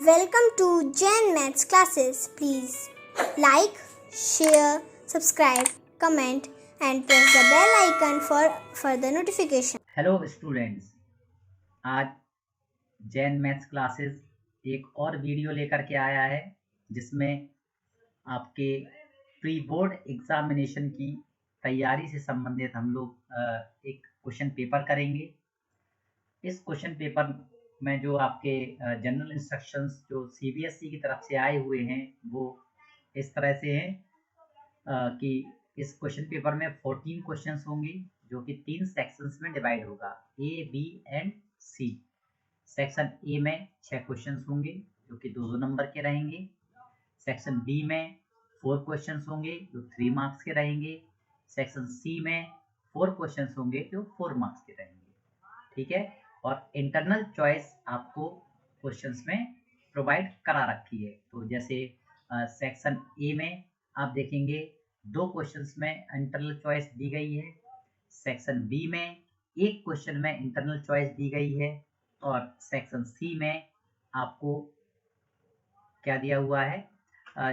Welcome to Gen Maths classes. Please like, share, subscribe, comment and press the bell icon for further notification. Hello students, आज Jain maths classes एक और video लेकर के आया है जिसमें आपके प्री बोर्ड एग्जामिनेशन की तैयारी से संबंधित हम लोग एक क्वेश्चन पेपर करेंगे। इस क्वेश्चन पेपर में जो आपके जनरल इंस्ट्रक्शंस जो सीबीएसई की तरफ से आए हुए हैं वो इस तरह से हैं कि इस क्वेश्चन पेपर में 14 क्वेश्चंस होंगे जो कि 3 सेक्शंस में डिवाइड होगा, A, B and C. Section A में 6 क्वेश्चंस होंगे जो कि 2-2 नंबर के रहेंगे। सेक्शन बी में 4 क्वेश्चंस होंगे जो 3 मार्क्स के रहेंगे। सेक्शन सी में 4 क्वेश्चंस होंगे जो 4 मार्क्स के रहेंगे। ठीक है, और इंटरनल चॉइस आपको क्वेश्चंस में प्रोवाइड करा रखी है। तो जैसे सेक्शन ए में आप देखेंगे 2 क्वेश्चंस में इंटरनल चॉइस दी गई है। सेक्शन बी में 1 क्वेश्चन में इंटरनल चॉइस दी गई है और सेक्शन सी में आपको क्या दिया हुआ है,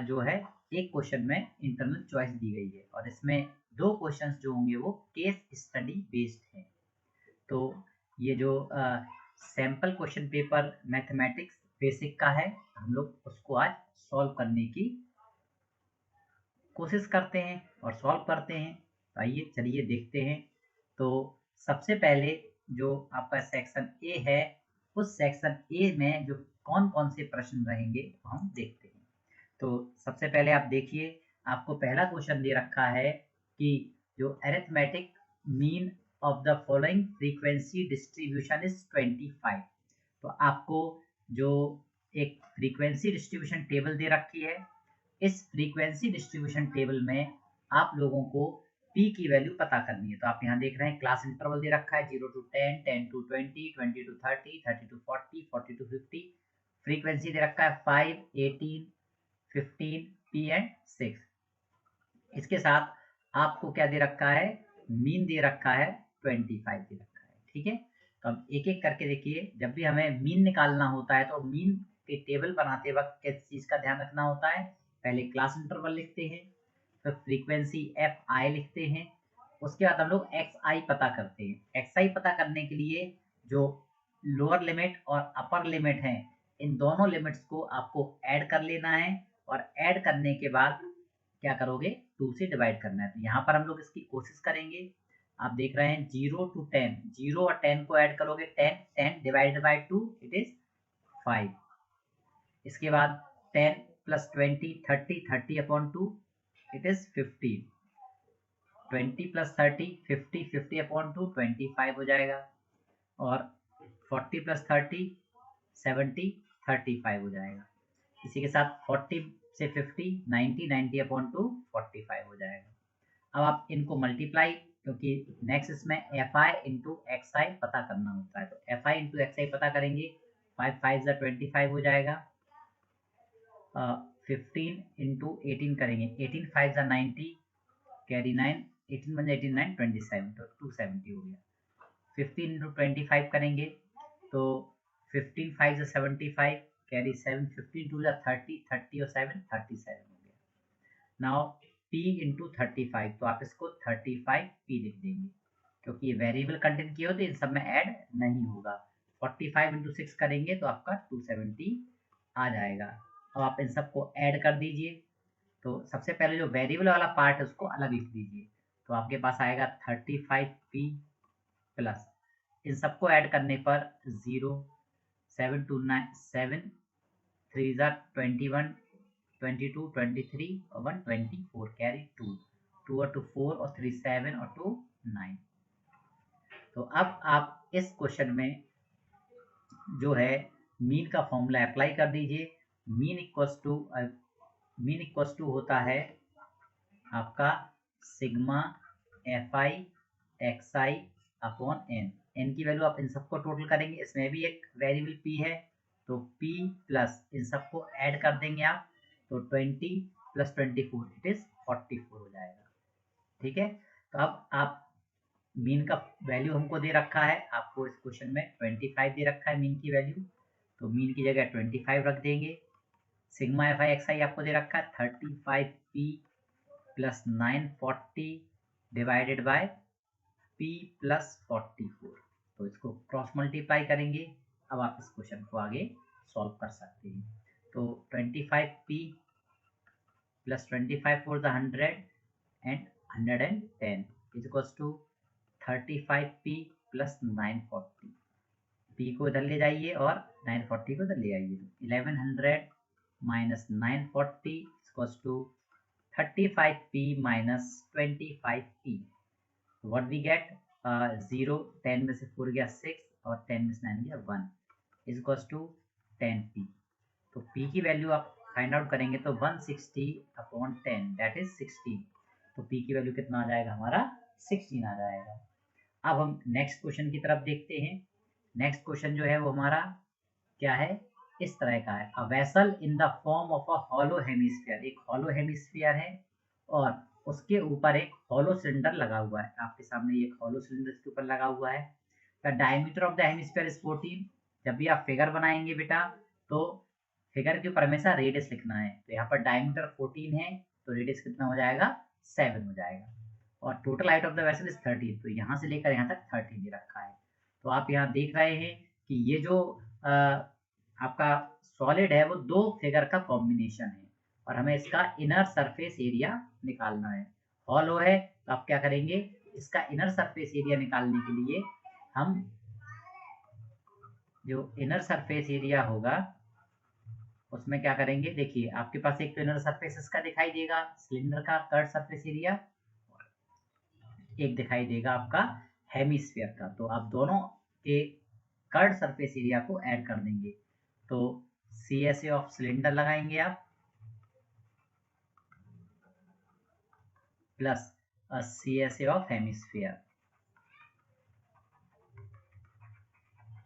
जो है 1 क्वेश्चन में इंटरनल चॉइस दी गई है और इसमें 2 क्वेश्चंस जो होंगे वो केस स्टडी बेस्ड हैं। तो ये जो sample question paper mathematics basic का है, हम लोग उसको आज सॉल्व करने की कोशिश करते हैं और सॉल्व करते हैं। तो आइए चलिए देखते हैं। तो सबसे पहले जो आपका सेक्शन ए है, उस सेक्शन ए में जो कौन कौन से प्रश्न रहेंगे वो हम देखते हैं। तो सबसे पहले आप देखिए, आपको पहला क्वेश्चन दे रखा है कि जो arithmetic mean of the following frequency distribution is 25। तो आपको जो एक फ्रीक्वेंसी डिस्ट्रीब्यूशन टेबल दे रखी है, इस फ्रीक्वेंसी डिस्ट्रीब्यूशन टेबल में आप लोगों को पी की वैल्यू पता करनी है। तो आप यहाँ देख रहे हैं क्लास इंटरवल दे रखा है 0 to 10, 10 to 20, 20 to 30, 30 to 40, 40 to 50। Frequency दे रखा है 5, 18, 15, पी एंड 6। इसके साथ आपको क्या दे रखा है, मीन दे रखा है 25 दे रखा है। ठीक है, तो अब एक एक करके देखिए। जब भी हमें मीन निकालना होता है तो मीन के टेबल बनाते वक्त किस चीज का ध्यान रखना होता है, पहले क्लास इंटरवल लिखते हैं, फिर फ्रीक्वेंसी एफ आई लिखते हैं, उसके बाद हम लोग एक्स आई पता करते हैं। एक्स आई पता करने के लिए जो लोअर लिमिट और अपर लिमिट है, इन दोनों लिमिट्स को आपको ऐड कर लेना है और ऐड करने के बाद क्या करोगे, 2 से डिवाइड करना है। तो यहाँ पर हम लोग इसकी कोशिश करेंगे। आप देख रहे हैं 0 to 10, 0 और 10 को ऐड करोगे 10, 10 डिवाइडेड बाय 2 इट इज 5। इसके बाद 10 plus 20 30, 30 upon 2 it is 15। 20 plus 30 50, 50 upon 2 25 हो जाएगा। और 40 प्लस 30 70, 35 हो जाएगा। इसी के साथ 40 से 50 90, 90 अपॉन 2 45 हो जाएगा। अब आप इनको मल्टीप्लाई, क्योंकि नेक्स्ट इसमें एफ आई इंटू एक्स आई पता करना होता है, तो एफ आई इंटू एक्स आई पता करेंगे। 5 5 25 हो जाएगा। 15 इंटू 18 करेंगे, 18 5 90, कैरी 9, 18 1 18 9 27, तो 270 हो गया। 15 इंटू 25 करेंगे तो 15 5 75, कैरी 7, 15 2 30, 30 और 7 37 हो गया। नाउ p इंटू 35, तो आप इसको 35p लिख देंगे क्योंकि ये वेरिएबल कंटेंट की हो तो इन सब में ऐड नहीं होगा। 45 इंटू 6 करेंगे तो आपका 270 आ जाएगा। अब आप इन सबको ऐड कर दीजिए। तो सबसे पहले जो वेरिएबल वाला पार्ट है उसको अलग लिख दीजिए। तो आपके पास आएगा 35p प्लस, इन सबको ऐड करने पर 0, 7 2 9 7, 3 21, 22 23 और 1 24, कैरी 2, 2 और 2 4 और 3 7 और 2 9। तो अब आप इस क्वेश्चन में जो है मीन का फॉर्मूला अप्लाई कर दीजिए। मीन इक्वल्स टू होता है आपका sigma F I X I upon N. N की वैल्यू आप इन सबको टोटल करेंगे, इसमें भी एक वेरिएबल पी है तो p प्लस इन सबको ऐड कर देंगे आप, तो 20 प्लस 24 इट इज 44 हो जाएगा। ठीक है, तो अब आप मीन का वैल्यू हमको दे रखा है, आपको इस क्वेश्चन में 25 दे रखा है मीन की वैल्यू, तो मीन की जगह 25 रख देंगे। सिग्मा एफ आई एक्स आई आपको दे रखा है 35p plus 940 divided by p plus 44। तो इसको क्रॉस मल्टीप्लाई करेंगे। अब आप इस क्वेश्चन को आगे सॉल्व कर सकते हैं। तो 25p plus 25 for the 100 and 110 is equals to 35p plus 940। p को इधर ले जाइए और 940 को इधर ले आइए। 1100 minus 940 equals to 35p minus 25p। What we get 0, 10 में से 4 गया 6 और 10 में से 9 गया 1 इज इक्वल्स टू 10p। तो p की वैल्यू आप फाइंड आउट करेंगे तो 160 अपॉन 10 दैट इज 16। तो p की वैल्यू कितना आ जाएगा हमारा 16 आ जाएगा। अब हम नेक्स्ट क्वेश्चन की तरफ देखते हैं। नेक्स्ट क्वेश्चन जो है वो हमारा क्या है, इस तरह का है। A vessel in the form of a hollow hemisphere, एक हॉलो हेमिस्फीयर है और उसके ऊपर एक हॉलो सिलेंडर लगा हुआ है। आपके सामने एक हॉलो सिलेंडर इसके ऊपर लगा हुआ है। The diameter of the hemisphere is 14। जब भी आप फिगर बनाएंगे बेटा तो फिगर के ऊपर हमेशा रेडियस लिखना है। तो यहाँ पर डायमीटर 14 है तो रेडियस कितना हो जाएगा 7 हो जाएगा। और total height of the vessel is 13। तो यहाँ से लेकर यहाँ तक 13 दे रखा है। तो आप यहाँ देख रहे हैं कि ये जो आपका सॉलिड है वो दो फिगर का कॉम्बिनेशन है और हमें इसका इनर सरफेस एरिया निकालना है। हॉलो है तो आप क्या करेंगे, इसका इनर सरफेस एरिया निकालने के लिए हम जो इनर सरफेस एरिया होगा उसमें क्या करेंगे, देखिए आपके पास एक तो इनर सरफेस इसका दिखाई देगा सिलेंडर का कर्व सरफेस एरिया, एक दिखाई देगा आपका हेमिस्फीयर का। तो आप दोनों के कर्व सरफेस एरिया को ऐड कर देंगे। तो CSA ऑफ सिलेंडर लगाएंगे आप प्लस CSA ऑफ हेमिस्फीयर।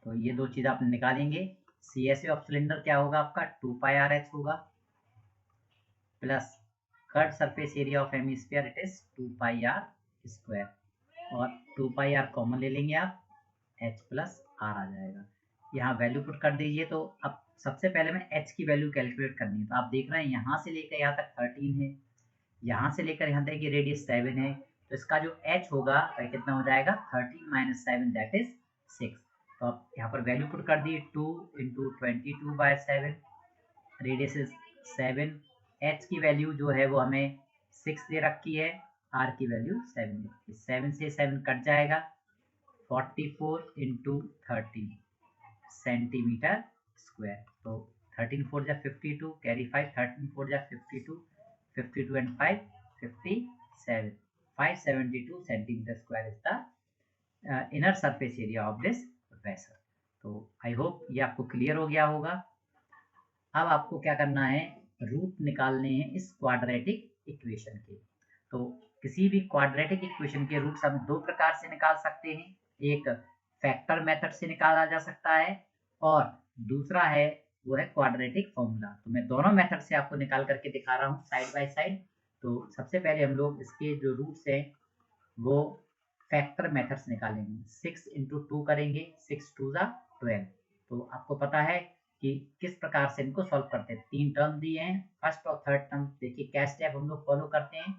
तो ये दो चीज आप निकालेंगे। CSA ऑफ सिलेंडर क्या होगा आपका 2πRH होगा plus curve surface area of hemisphere it is 2πr square और 2πr कॉमन ले लेंगे आप, h प्लस r आ जाएगा। यहाँ वैल्यू पुट कर दीजिए। तो अब सबसे पहले में h की वैल्यू कैलकुलेट करनी है। तो आप देख रहे हैं यहाँ से लेकर यहाँ तक 13 है, यहाँ से लेकर यहाँ तक की रेडियस 7 है। तो इसका जो h होगा वह कितना हो जाएगा 13 माइनस 7 दैट इज 6। तो आप यहाँ पर वैल्यू पुट कर दिए 2 इंटू 22/7, रेडियस इज 7, h की वैल्यू जो है वो हमें 6 दे रखी है, r की वैल्यू 7। 7 से 7 कट जाएगा, 44 इंटू 13 सेंटीमीटर स्क्वायर। तो 13 4 जा 52 कैरी 5, 13 4 जा 52, 52 and 5 57, 572 centimetre square is the inner surface area of this vessel. तो आई होप ये आपको क्लियर हो गया होगा। अब आपको क्या करना है, रूट निकालने हैं इस क्वाड्रेटिक इक्वेशन के। तो किसी भी क्वाड्रेटिक इक्वेशन के रूट्स हम दो प्रकार से निकाल सकते हैं। एक फैक्टर मेथड से निकाला जा सकता है और दूसरा है वो है क्वाड्रेटिक फॉर्मूला। तो मैं दोनों मेथड से आपको निकाल करके दिखा रहा हूँ साइड बाय साइड। तो सबसे पहले हम लोग इसके जो रूट्स हैं वो फैक्टर मेथड से निकालेंगे। 6 इंटू 2 करेंगे, 6 2 जा 12। तो आपको पता है कि किस प्रकार से इनको सॉल्व करते हैं। 3 टर्म दिए हैं, फर्स्ट और थर्ड टर्म। देखिए क्या स्टेप हम लोग फॉलो करते हैं,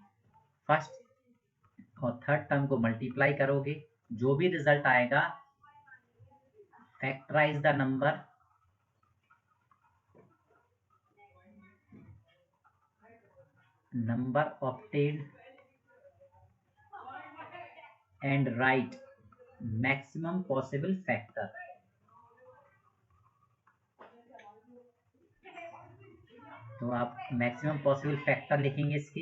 फर्स्ट और थर्ड टर्म को मल्टीप्लाई करोगे, जो भी रिजल्ट आएगा factorize the number obtained and write maximum possible factor. तो आप मैक्सिमम पॉसिबल फैक्टर लिखेंगे इसके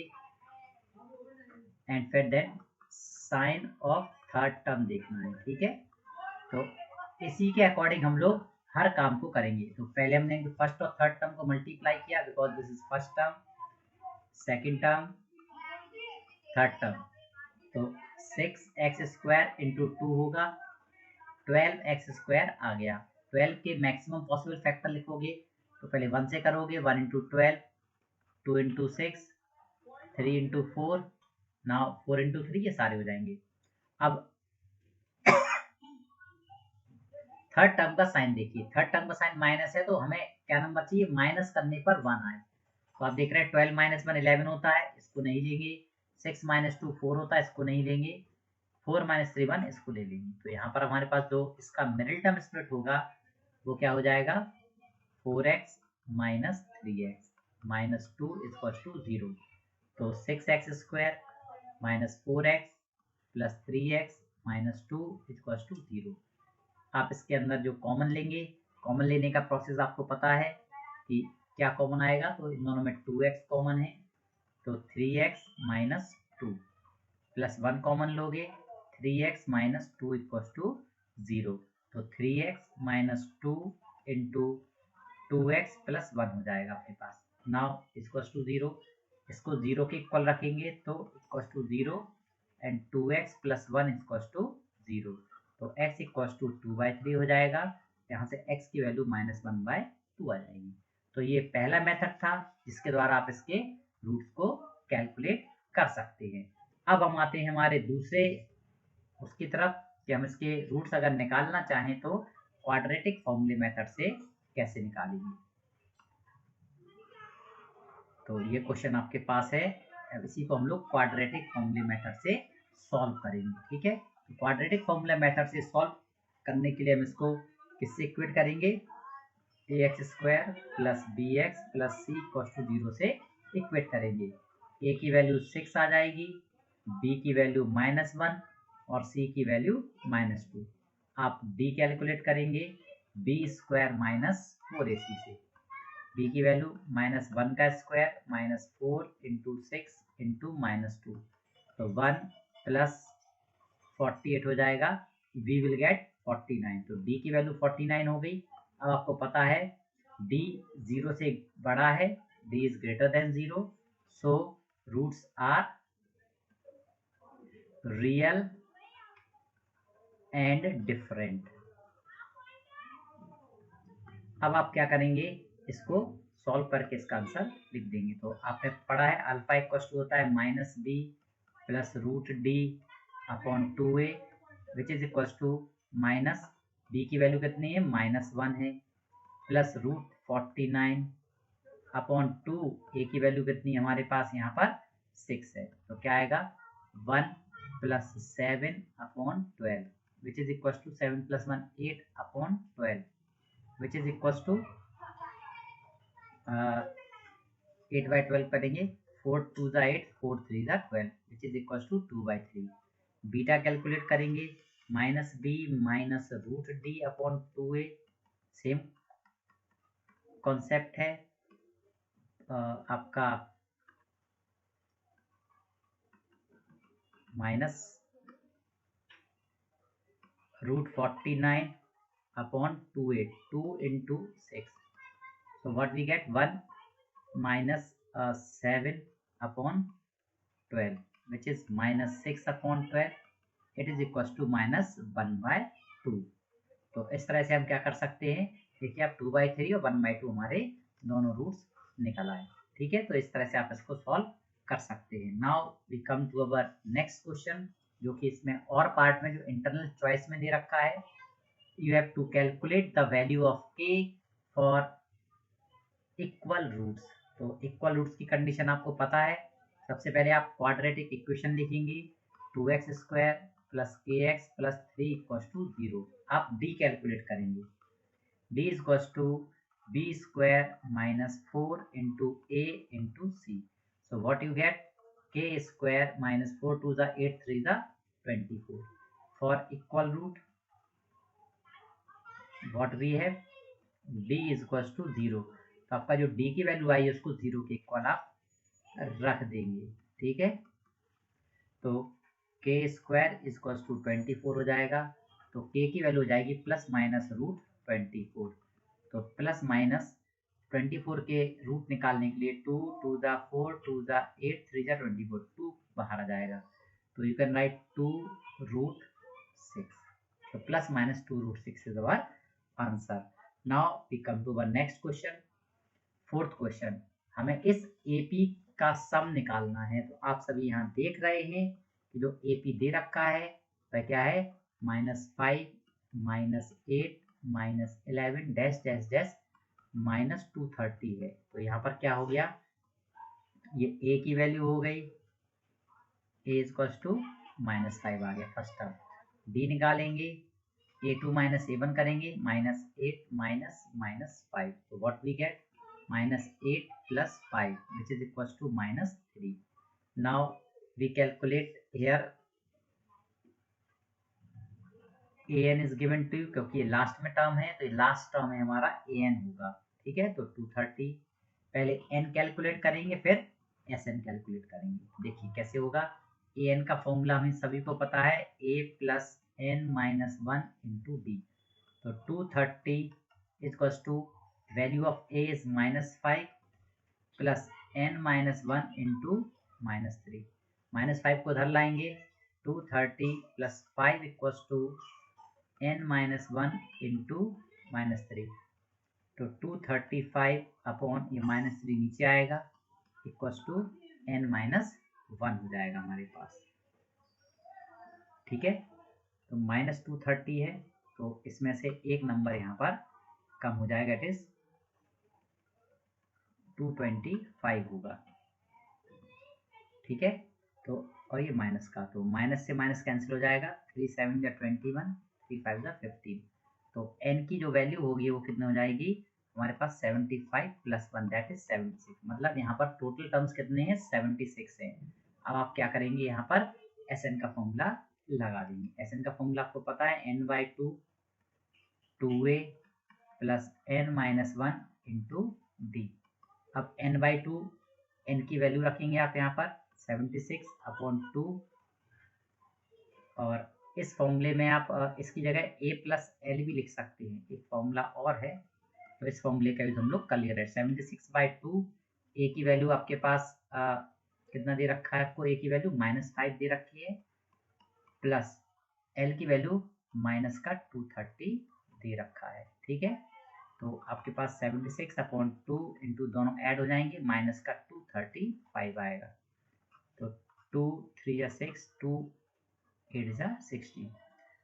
एंड फिर then sign of third term देखना है, ठीक है। तो इसी के अकॉर्डिंग हम लोग हर काम को करेंगे। तो पहले हमने फर्स्ट और थर्ड टर्म को मल्टीप्लाई किया because this is first term, second term, third term. तो 6x स्क्वायर इंटू 2 होगा, 12x स्क्वायर आ गया। 12 के मैक्सिमम पॉसिबल फैक्टर लिखोगे तो पहले 1 से करोगे, 1 into 12, 2 into 6, 3 into 4, now 4 into 3, ये सारे हो जाएंगे। अब थर्ड टर्म का साइन देखिए, थर्ड टर्म का साइन माइनस है तो हमें क्या नंबर चाहिए, माइनस करने पर 1 आए। तो आप देख रहे हैं 12 माइनस 1 11 होता है, इसको नहीं लेंगे। 6 माइनस 2 4 होता है, इसको नहीं लेंगे। 4 माइनस 3 1, इसको ले लेंगे। तो यहाँ पर हमारे पास जो इसका मिडिल टर्म स्प्लिट होगा वो क्या हो जाएगा, 4x minus 3x minus 2 equals to 0। तो 6x square minus 4x plus 3x minus 2 equals to 0। आप इसके अंदर जो कॉमन लेंगे, कॉमन लेने का प्रोसेस आपको पता है कि क्या कॉमन आएगा, तो इन दोनों में 2x कॉमन है, तो 3x माइनस 2 प्लस 1 कॉमन लोगे, 3x माइनस 2 इक्वल्स टू 0। तो 3x minus 2 into 2x plus 1 हो जाएगा आपके पास। नाउ इक्वल्स टू 0, इसको 0 के इक्वल रखेंगे तो equals to 0 and 2x plus 1 equals to 0। तो x इक्वल्स टू 2/3 हो जाएगा। यहाँ से x की वैल्यू -1/2 आ जाएगी। तो ये पहला मेथड था जिसके द्वारा आप इसके रूट्स को कैलकुलेट कर सकते हैं। अब हम आते हैं हमारे दूसरे उसकी तरफ कि हम इसके रूट्स अगर निकालना चाहें तो क्वाड्रेटिक फॉर्मूले मेथड से कैसे निकालेंगे। तो ये क्वेश्चन आपके पास है, अब इसी को हम लोग क्वाड्रेटिक फॉर्मूले मेथड से सॉल्व करेंगे। ठीक है, तो क्वाड्रेटिक फॉर्मूला मेथड से सॉल्व करने के लिए हम इसको किससे इक्वेट करेंगे, ax square plus bx plus c equal to 0 से इक्वेट करेंगे। a की वैल्यू 6 आ जाएगी, b की वैल्यू -1 और c की वैल्यू -2। आप d कैलकुलेट करेंगे b स्क्वायर माइनस 4ac से। b की वैल्यू -1 का स्क्वायर -4 इंटू 6 इंटू -2, तो 1 प्लस 48 हो जाएगा, b विल गेट 49। तो d की वैल्यू 49 हो गई। अब आपको पता है d 0 से बड़ा है, d is greater than 0, so roots are real and different. अब आप क्या करेंगे, इसको सॉल्व करके इसका आंसर लिख देंगे। तो आपने पढ़ा है अल्फा इक्वल टू होता है -b plus root D upon 2a which is equal to minus b की वैल्यू कितनी है, -1 है, प्लस रूट 49 अपॉन 2, a की वैल्यू कितनी है हमारे पास यहाँ पर 6 है। तो क्या आएगा 1 plus 7 upon 12 which is equal to 7 plus 1 8 upon 12 which is equal to 8/12 करेंगे, 4 2 ज़ा 8 4 3 ज़ा 12 which is equal to 2/3। Beta calculate करेंगे -b minus root D upon 2a, same concept है आपका minus root 49 upon 2a, 2 into 6, so what we get 1 minus 7 upon 12 which is -6 upon 12, it is equals to -1/2। तो इस तरह से हम क्या कर सकते हैं, देखिए आप 2/3 और 1/2 हमारे दोनों रूट्स निकल आए। ठीक है, तो इस तरह से आप इसको सॉल्व कर सकते हैं। Now we come to our next question, जो कि इसमें और पार्ट में जो इंटरनल चॉइस में दे रखा है, you have to calculate the value of k for equal roots. तो इक्वल रूट्स की कंडीशन आपको पता है। सबसे पहले आप क्वाड्रेटिक इक्वेशन लिखेंगे 2x square plus kx plus 3 equal to 0। आप d कैलकुलेट करेंगे, d equal to b square minus 4 into a into c। So what you get k square minus 4 2 ज़ा 8 3 ज़ा 24 for equal root what we have d equal to 0। तो आपका जो d की value आई है उसको 0 के इक्वल आप रख देंगे। ठीक है, तो k स्क्वायर इक्वल टू 24 हो जाएगा। तो k की वैल्यू हो जाएगी प्लस माइनस रूट 24। तो प्लस माइनस 24 के रूट निकालने के लिए 2 2 ज़ा 4 2 ज़ा 8 3 ज़ा 24, 2 बाहर आ जाएगा। तो यू कैन राइट 2 रूट 6। तो plus minus 2 root 6 is our answer. Now we come to our next question, fourth question. हमें इस AP का सम निकालना है। तो आप सभी यहाँ देख रहे हैं कि जो AP दे रखा है वह क्या है, -5 -8 -11 डैश डैश डैश -230 है। तो यहाँ पर क्या हो गया, ये a की वैल्यू हो गई, a इक्वल्स टू -5 आ गया फर्स्ट टर्म। d निकालेंगे, a2 माइनस a1 करेंगे, -8 -5, तो what we gate -8 + 5 which is equals to -3. Now we calculate here an is given to you, क्योंकि ये लास्ट में टर्म है तो ये लास्ट टर्म है हमारा an होगा, ठीक है। तो 230 पहले n कैलकुलेट करेंगे, फिर sn कैलकुलेट करेंगे। देखिए कैसे होगा, an का फॉर्मूला हमें सभी को पता है, a + n - 1 × d। तो 230 equals to value of a is -5 + n - 1 × -3। -5 को उधर लाएंगे, 230 + 5 इक्वल्स टू n - 1 × -3। तो 235 अपॉन ये -3 नीचे आएगा, इक्वल्स टू n - 1 हो जाएगा हमारे पास, ठीक है। तो -230 है, तो इसमें से एक नंबर यहाँ पर कम हो जाएगा, इट इज 225 होगा, ठीक है। तो और ये माइनस का, तो माइनस से माइनस कैंसिल हो जाएगा, 3 7 या 21, 3 5 या 15। तो n की जो वैल्यू होगी वो कितनी हो जाएगी हमारे पास, 75 + 1 दैट इज 76। मतलब यहाँ पर टोटल टर्म्स कितने हैं, 76 हैं। अब आप क्या करेंगे, यहाँ पर Sn का फॉर्मूला लगा देंगे। Sn का फॉर्मूला आपको पता है, n/2 2a + n - 1 × d। अब n/2 n की वैल्यू रखेंगे आप यहाँ पर 76/2, और इस फॉर्मूले में आप इसकी जगह a + l भी लिख सकते हैं, एक फॉर्मूला और है, तो इस फॉर्मूले का यूज हम लोग कर ले रहे हैं। 76/2, a की वैल्यू आपके पास कितना दे रखा है, आपको a की वैल्यू -5 दे रखी है, प्लस l की वैल्यू -230 दे रखा है, ठीक है। तो आपके पास 76/2 इंटू दोनों ऐड हो जाएंगे, -235 आएगा। तो 2 3 या 6, 2 8 जा 16।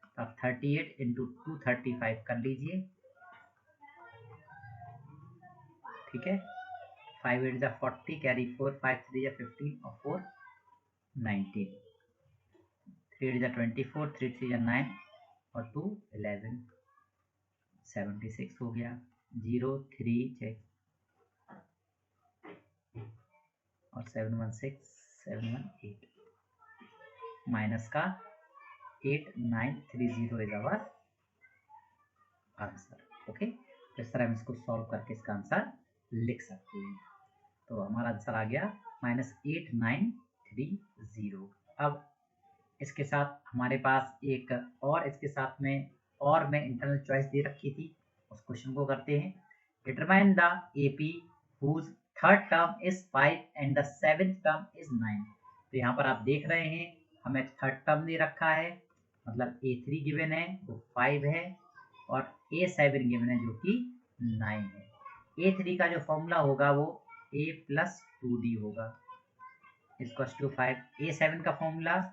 तो आप 38 इंटू 235 कर लीजिए, ठीक है। 5 8 जा 40, कैरी 4, 5 3 या 15 और 4 19, 3 8 जा 24, 3 3 या 9 और 2 11, 76 हो गया। 0 3 6 और 716 718 माइनस का 8930 इज आवर आंसर, ओके। तो इस तरह हम इसको सॉल्व करके इसका आंसर लिख सकते हैं। तो हमारा आंसर आ गया -8930। अब इसके साथ हमारे पास एक और, इसके साथ में और मैं इंटरनल चॉइस दे रखी थी, उस क्वेश्चन को करते हैं। Determine the AP whose third term is 5 and the seventh term is 9। तो यहाँ पर आप देख रहे हैं हमें थर्ड टर्म दे रखा है, मतलब A3 गिवन है वो 5 है, और A7 गिवन है जो कि 9 है। A3 का जो फॉर्मूला होगा वो A + 2D होगा, इक्वल्स टू 5। A7 का formula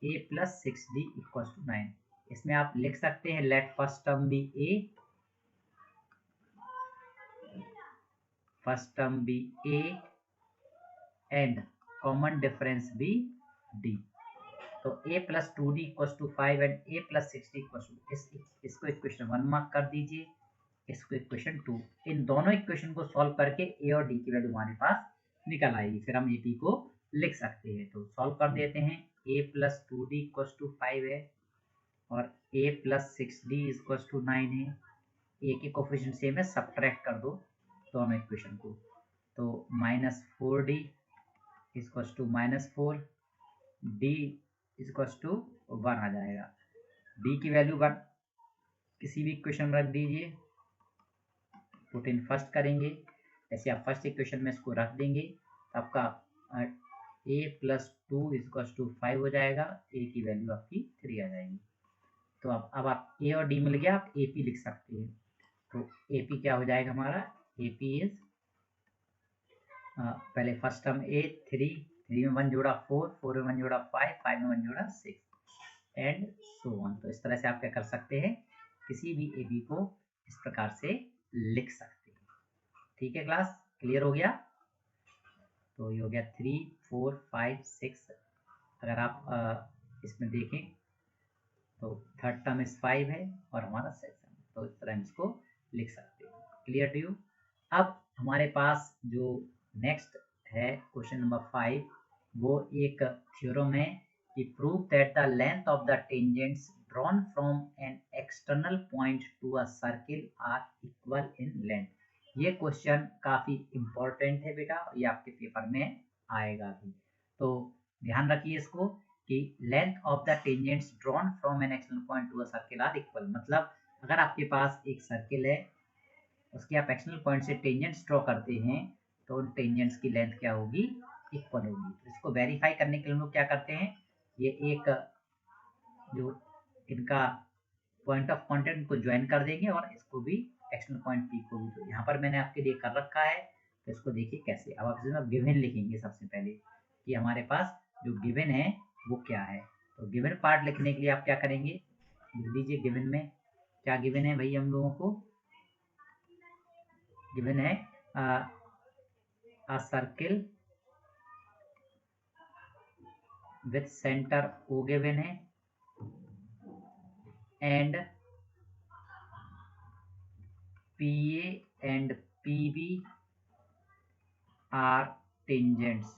A + 6D equals to 9। इसमें आप लिख सकते हैं let first term be A, first term be A and common difference be D। तो A + 2D equals to 5 and A + 6D equals to, इसको equation 1 mark कर दीजिए, इसको इक्वेशन 2। इन दोनों इक्वेशन को सॉल्व करके A और D की वैल्यू हमारे पास निकल आएगी, फिर हम AP को लिख सकते हैं। तो सॉल्व कर देते हैं। A + 2D इक्वल्स टू 5 है और A + 6D इक्वल्स टू 9 है। A के कोफिशिएंट सेम है, सब्ट्रैक्ट कर दो दोनों इक्वेशन को, तो -4D equals to -4, D equals to 1 आ जाएगा। D की वैल्यू 1 किसी भी इक्वेशन में रख दीजिए, पुट इन फर्स्ट करेंगे, ऐसे आप फर्स्ट इक्वेशन में इसको रख देंगे तो आपका A + 2 इक्वल्स टू 5 हो जाएगा, A की वैल्यू आपकी 3 आ जाएगी। तो अब आप A और D मिल गया, आप AP लिख सकते हैं। तो AP क्या हो जाएगा हमारा, AP इज पहले फर्स्ट टर्म A 3, 3 में 1 जोड़ा 4, 4 में 1 जोड़ा 5, 5 में 1 जोड़ा 6 एंड सो ऑन। तो इस तरह से आप क्या कर सकते हैं, किसी भी AB को इस प्रकार से लिख सकते हैं। ठीक है क्लास, क्लियर हो गया? तो ये हो गया 3, 4, 5, 6। अगर आप इसमें देखें तो थर्ड टर्म इस 5 है और हमारा सेक्शन, तो इस तरह हम इसको लिख सकते हैं। Clear to you? अब हमारे पास जो नेक्स्ट है क्वेश्चन नंबर 5, वो एक थ्योरम है कि prove that the length of the tangents drawn from an external point to a circle are equal in length. ये क्वेश्चन काफ़ी इम्पोर्टेंट है बेटा, ये आपके पेपर में आएगा भी, तो ध्यान रखिए इसको कि length of the tangents drawn from an external point to a circle are equal, मतलब अगर आपके पास एक सर्किल है, उसके आप एक्सटर्नल पॉइंट से टेंजेंट्स ड्रॉ करते हैं, तो उन टेंजेंट्स की लेंथ क्या होगी? इक्वल होगी। तो इसको वेरीफाई करने के लिए हम लोग क्या करते हैं, ये एक जो इनका पॉइंट ऑफ कॉन्टेक्ट को ज्वाइन कर देंगे और इसको भी एक्सटर्नल पॉइंट पी को भी। तो यहाँ पर मैंने आपके लिए कर रखा है, तो इसको देखिए कैसे। अब आप इसमें गिवन लिखेंगे सबसे पहले कि हमारे पास जो गिवन है वो क्या है। तो गिवन पार्ट लिखने के लिए आप क्या करेंगे, लिख दीजिए गिवन में क्या गिवन है भाई। हम लोगों को गिवन है a circle with center O given है and PA and PB are tangents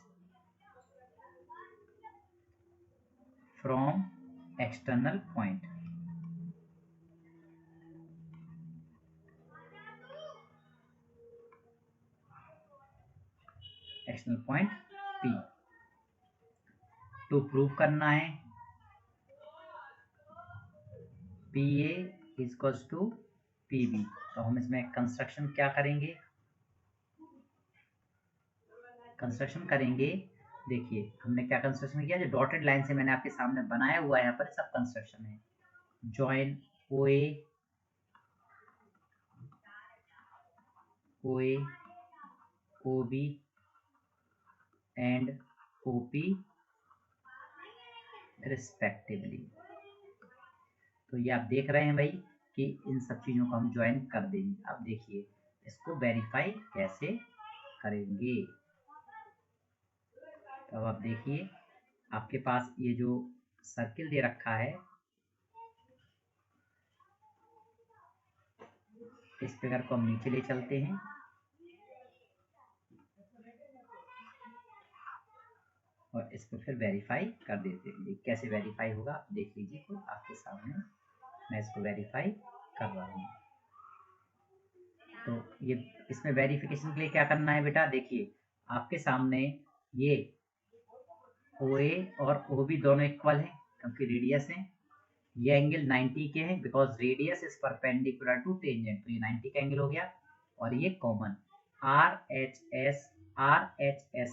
from external point. External point P to prove करना है PA इक्वल्स टू PB। तो हम इसमें कंस्ट्रक्शन क्या करेंगे, कंस्ट्रक्शन करेंगे। देखिए हमने क्या कंस्ट्रक्शन किया, जो डॉटेड लाइन से मैंने आपके सामने बनाया हुआ है, यहाँ पर सब कंस्ट्रक्शन है। Join OA OB and OP respectively. तो ये आप देख रहे हैं भाई कि इन सब चीज़ों को हम ज्वाइन कर देंगे। अब देखिए इसको वेरीफाई कैसे करेंगे। तो अब आप देखिए आपके पास ये जो सर्किल दे रखा है, इस फिगर को हम नीचे ले चलते हैं और इसको फिर वेरीफाई कर देते हैं। ये कैसे वेरीफाई होगा आप देख लीजिए, खुद आपके सामने मैं इसको वेरीफाई कर रहा हूँ। तो ये इसमें वेरिफिकेशन के लिए क्या करना है बेटा, देखिए आपके सामने ये OA और OB दोनों इक्वल हैं क्योंकि रेडियस है। ये एंगल 90 के हैं because radius is perpendicular to tangent, तो ये 90 का एंगल हो गया। और ये कॉमन RHS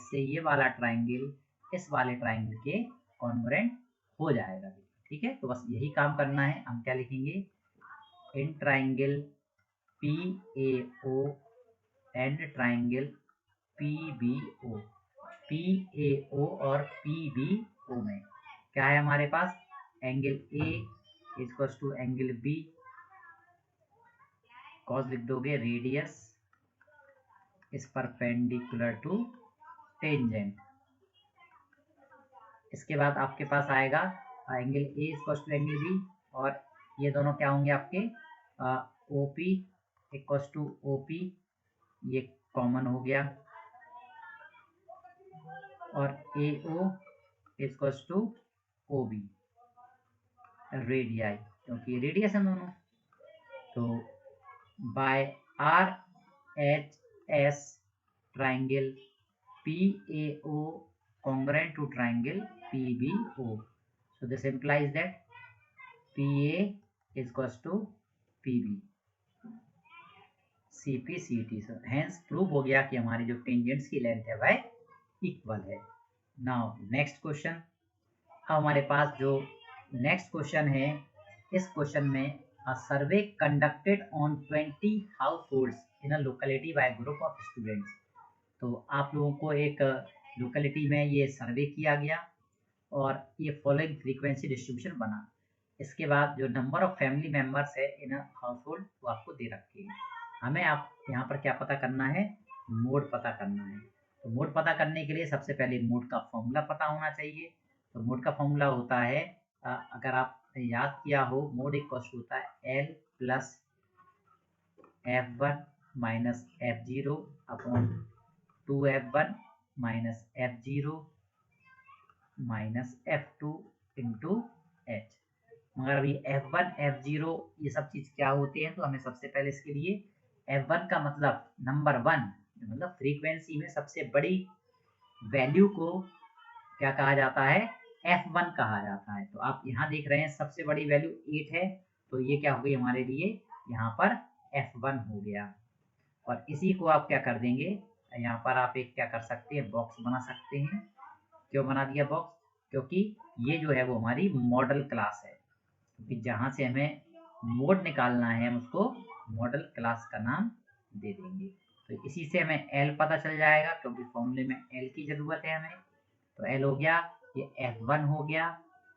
से ये वाला ट्राइंगल इस वाले ट्राइंगल के कॉन्ग्रुएंट हो जाएगा। ठीक है, तो बस यही काम करना है। हम क्या लिखेंगे, in triangle PAO and triangle PBO, PAO और PBO में क्या है हमारे पास, angle A equals to angle B, cause लिख दोगे, radius is perpendicular to tangent. इसके बाद आपके पास आएगा angle A equals to angle B, और ये दोनों क्या होंगे आपके OP इक्वल्स टू OP, ये कॉमन हो गया, और AO equals to OB radii, क्योंकि रेडियस है दोनों। तो by RHS triangle PAO congruent to triangle PBO, so this implies that PA is equals to PB CP/CT। so hence prove हो गया कि हमारी जो टेंजेंट्स की लेंथ है वह इक्वल है। Now next question. अब हमारे पास जो नेक्स्ट क्वेश्चन है, इस क्वेश्चन में a survey conducted on 20 households in a locality by a group of students। तो आप लोगों को एक लोकेलिटी में ये सर्वे किया गया और ये फॉलोइंग फ्रीक्वेंसी डिस्ट्रीब्यूशन बना। इसके बाद जो नंबर ऑफ फैमिली मेंबर्स है इन अ हाउस होल्ड वो आपको दे रखे हैं। हमें आप यहाँ पर क्या पता करना है, मोड पता करना है। तो मोड पता करने के लिए सबसे पहले मोड का फॉर्मूला पता होना चाहिए। तो मोड का फॉर्मूला होता है, अगर आप याद किया हो, मोड इक्वल होता है L plus F1 minus F0 upon 2F1 minus F0 minus F2 into H. मगर अभी F1 F0 ये सब चीज़ क्या होती है, तो हमें सबसे पहले इसके लिए F1 का मतलब नंबर 1, मतलब फ्रीक्वेंसी में सबसे बड़ी वैल्यू को क्या कहा जाता है, F1 कहा जाता है। तो आप यहाँ देख रहे हैं सबसे बड़ी वैल्यू 8 है, तो ये क्या हो गई हमारे लिए, यहाँ पर F1 हो गया। और इसी को आप क्या कर देंगे, यहाँ पर आप एक क्या कर सकते हैं, बॉक्स बना सकते हैं। क्यों बना दिया बॉक्स, क्योंकि ये जो है वो हमारी मॉडल क्लास है, क्योंकि जहाँ से हमें मोड निकालना है हम उसको मॉडल क्लास का नाम दे देंगे। तो इसी से हमें एल पता चल जाएगा, क्योंकि फॉर्मूले में एल की ज़रूरत है हमें। तो एल हो गया, ये F1 हो गया,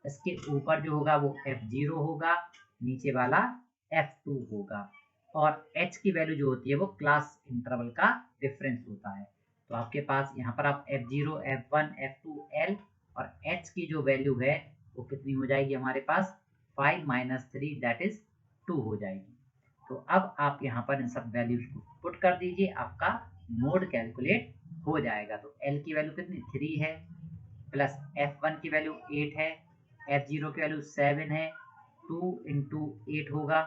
इसके ऊपर जो होगा वो F0 होगा, नीचे वाला F2 होगा, और h की वैल्यू जो होती है वो क्लास इंटरवल का डिफरेंस होता है। तो आपके पास यहाँ पर आप F0, F1, F2, L और h की जो वैल्यू है वो कितनी हो जाएगी हमारे पास, 5 माइनस 3 दैट इज 2 हो जाएगी। तो अब आप यहाँ पर इन सब वैल्यूज को पुट कर दीजिए, आपका मोड कैलकुलेट हो जाएगा। तो L की वैल्यू कितनी 3 है, प्लस F1 की वैल्यू 8 है, F0 की वैल्यू 7 है, 2 इंटू 8 होगा,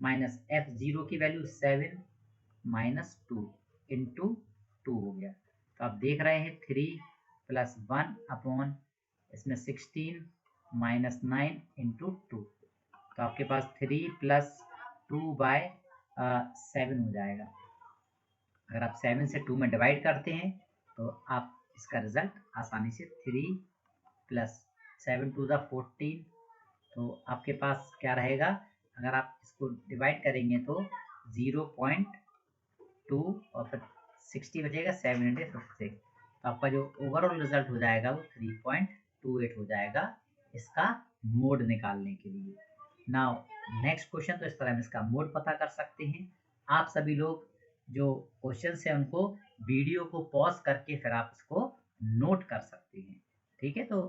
माइनस F0 की वैल्यू 7 माइनस 2 इंटू 2 हो गया। तो आप देख रहे हैं 3 प्लस 1 अपॉन इसमें 16 माइनस 9 इंटू 2, तो आपके पास 3 प्लस 2 बाय 7 हो जाएगा। अगर आप 7 से 2 में डिवाइड करते हैं तो आप इसका रिजल्ट आसानी से 3 प्लस 7 टू द 14, तो आपके पास क्या रहेगा, अगर आप इसको डिवाइड करेंगे तो 0.2 और फिर 60 बचेगा, 7 इंटू 56, तो आपका जो ओवरऑल रिजल्ट हो जाएगा वो 3.28 हो जाएगा इसका मोड निकालने के लिए। नाउ नेक्स्ट क्वेश्चन, तो इस तरह हम इसका मोड पता कर सकते हैं। आप सभी लोग जो क्वेश्चन है उनको वीडियो को पॉज करके फिर आप इसको नोट कर सकते हैं, ठीक है। तो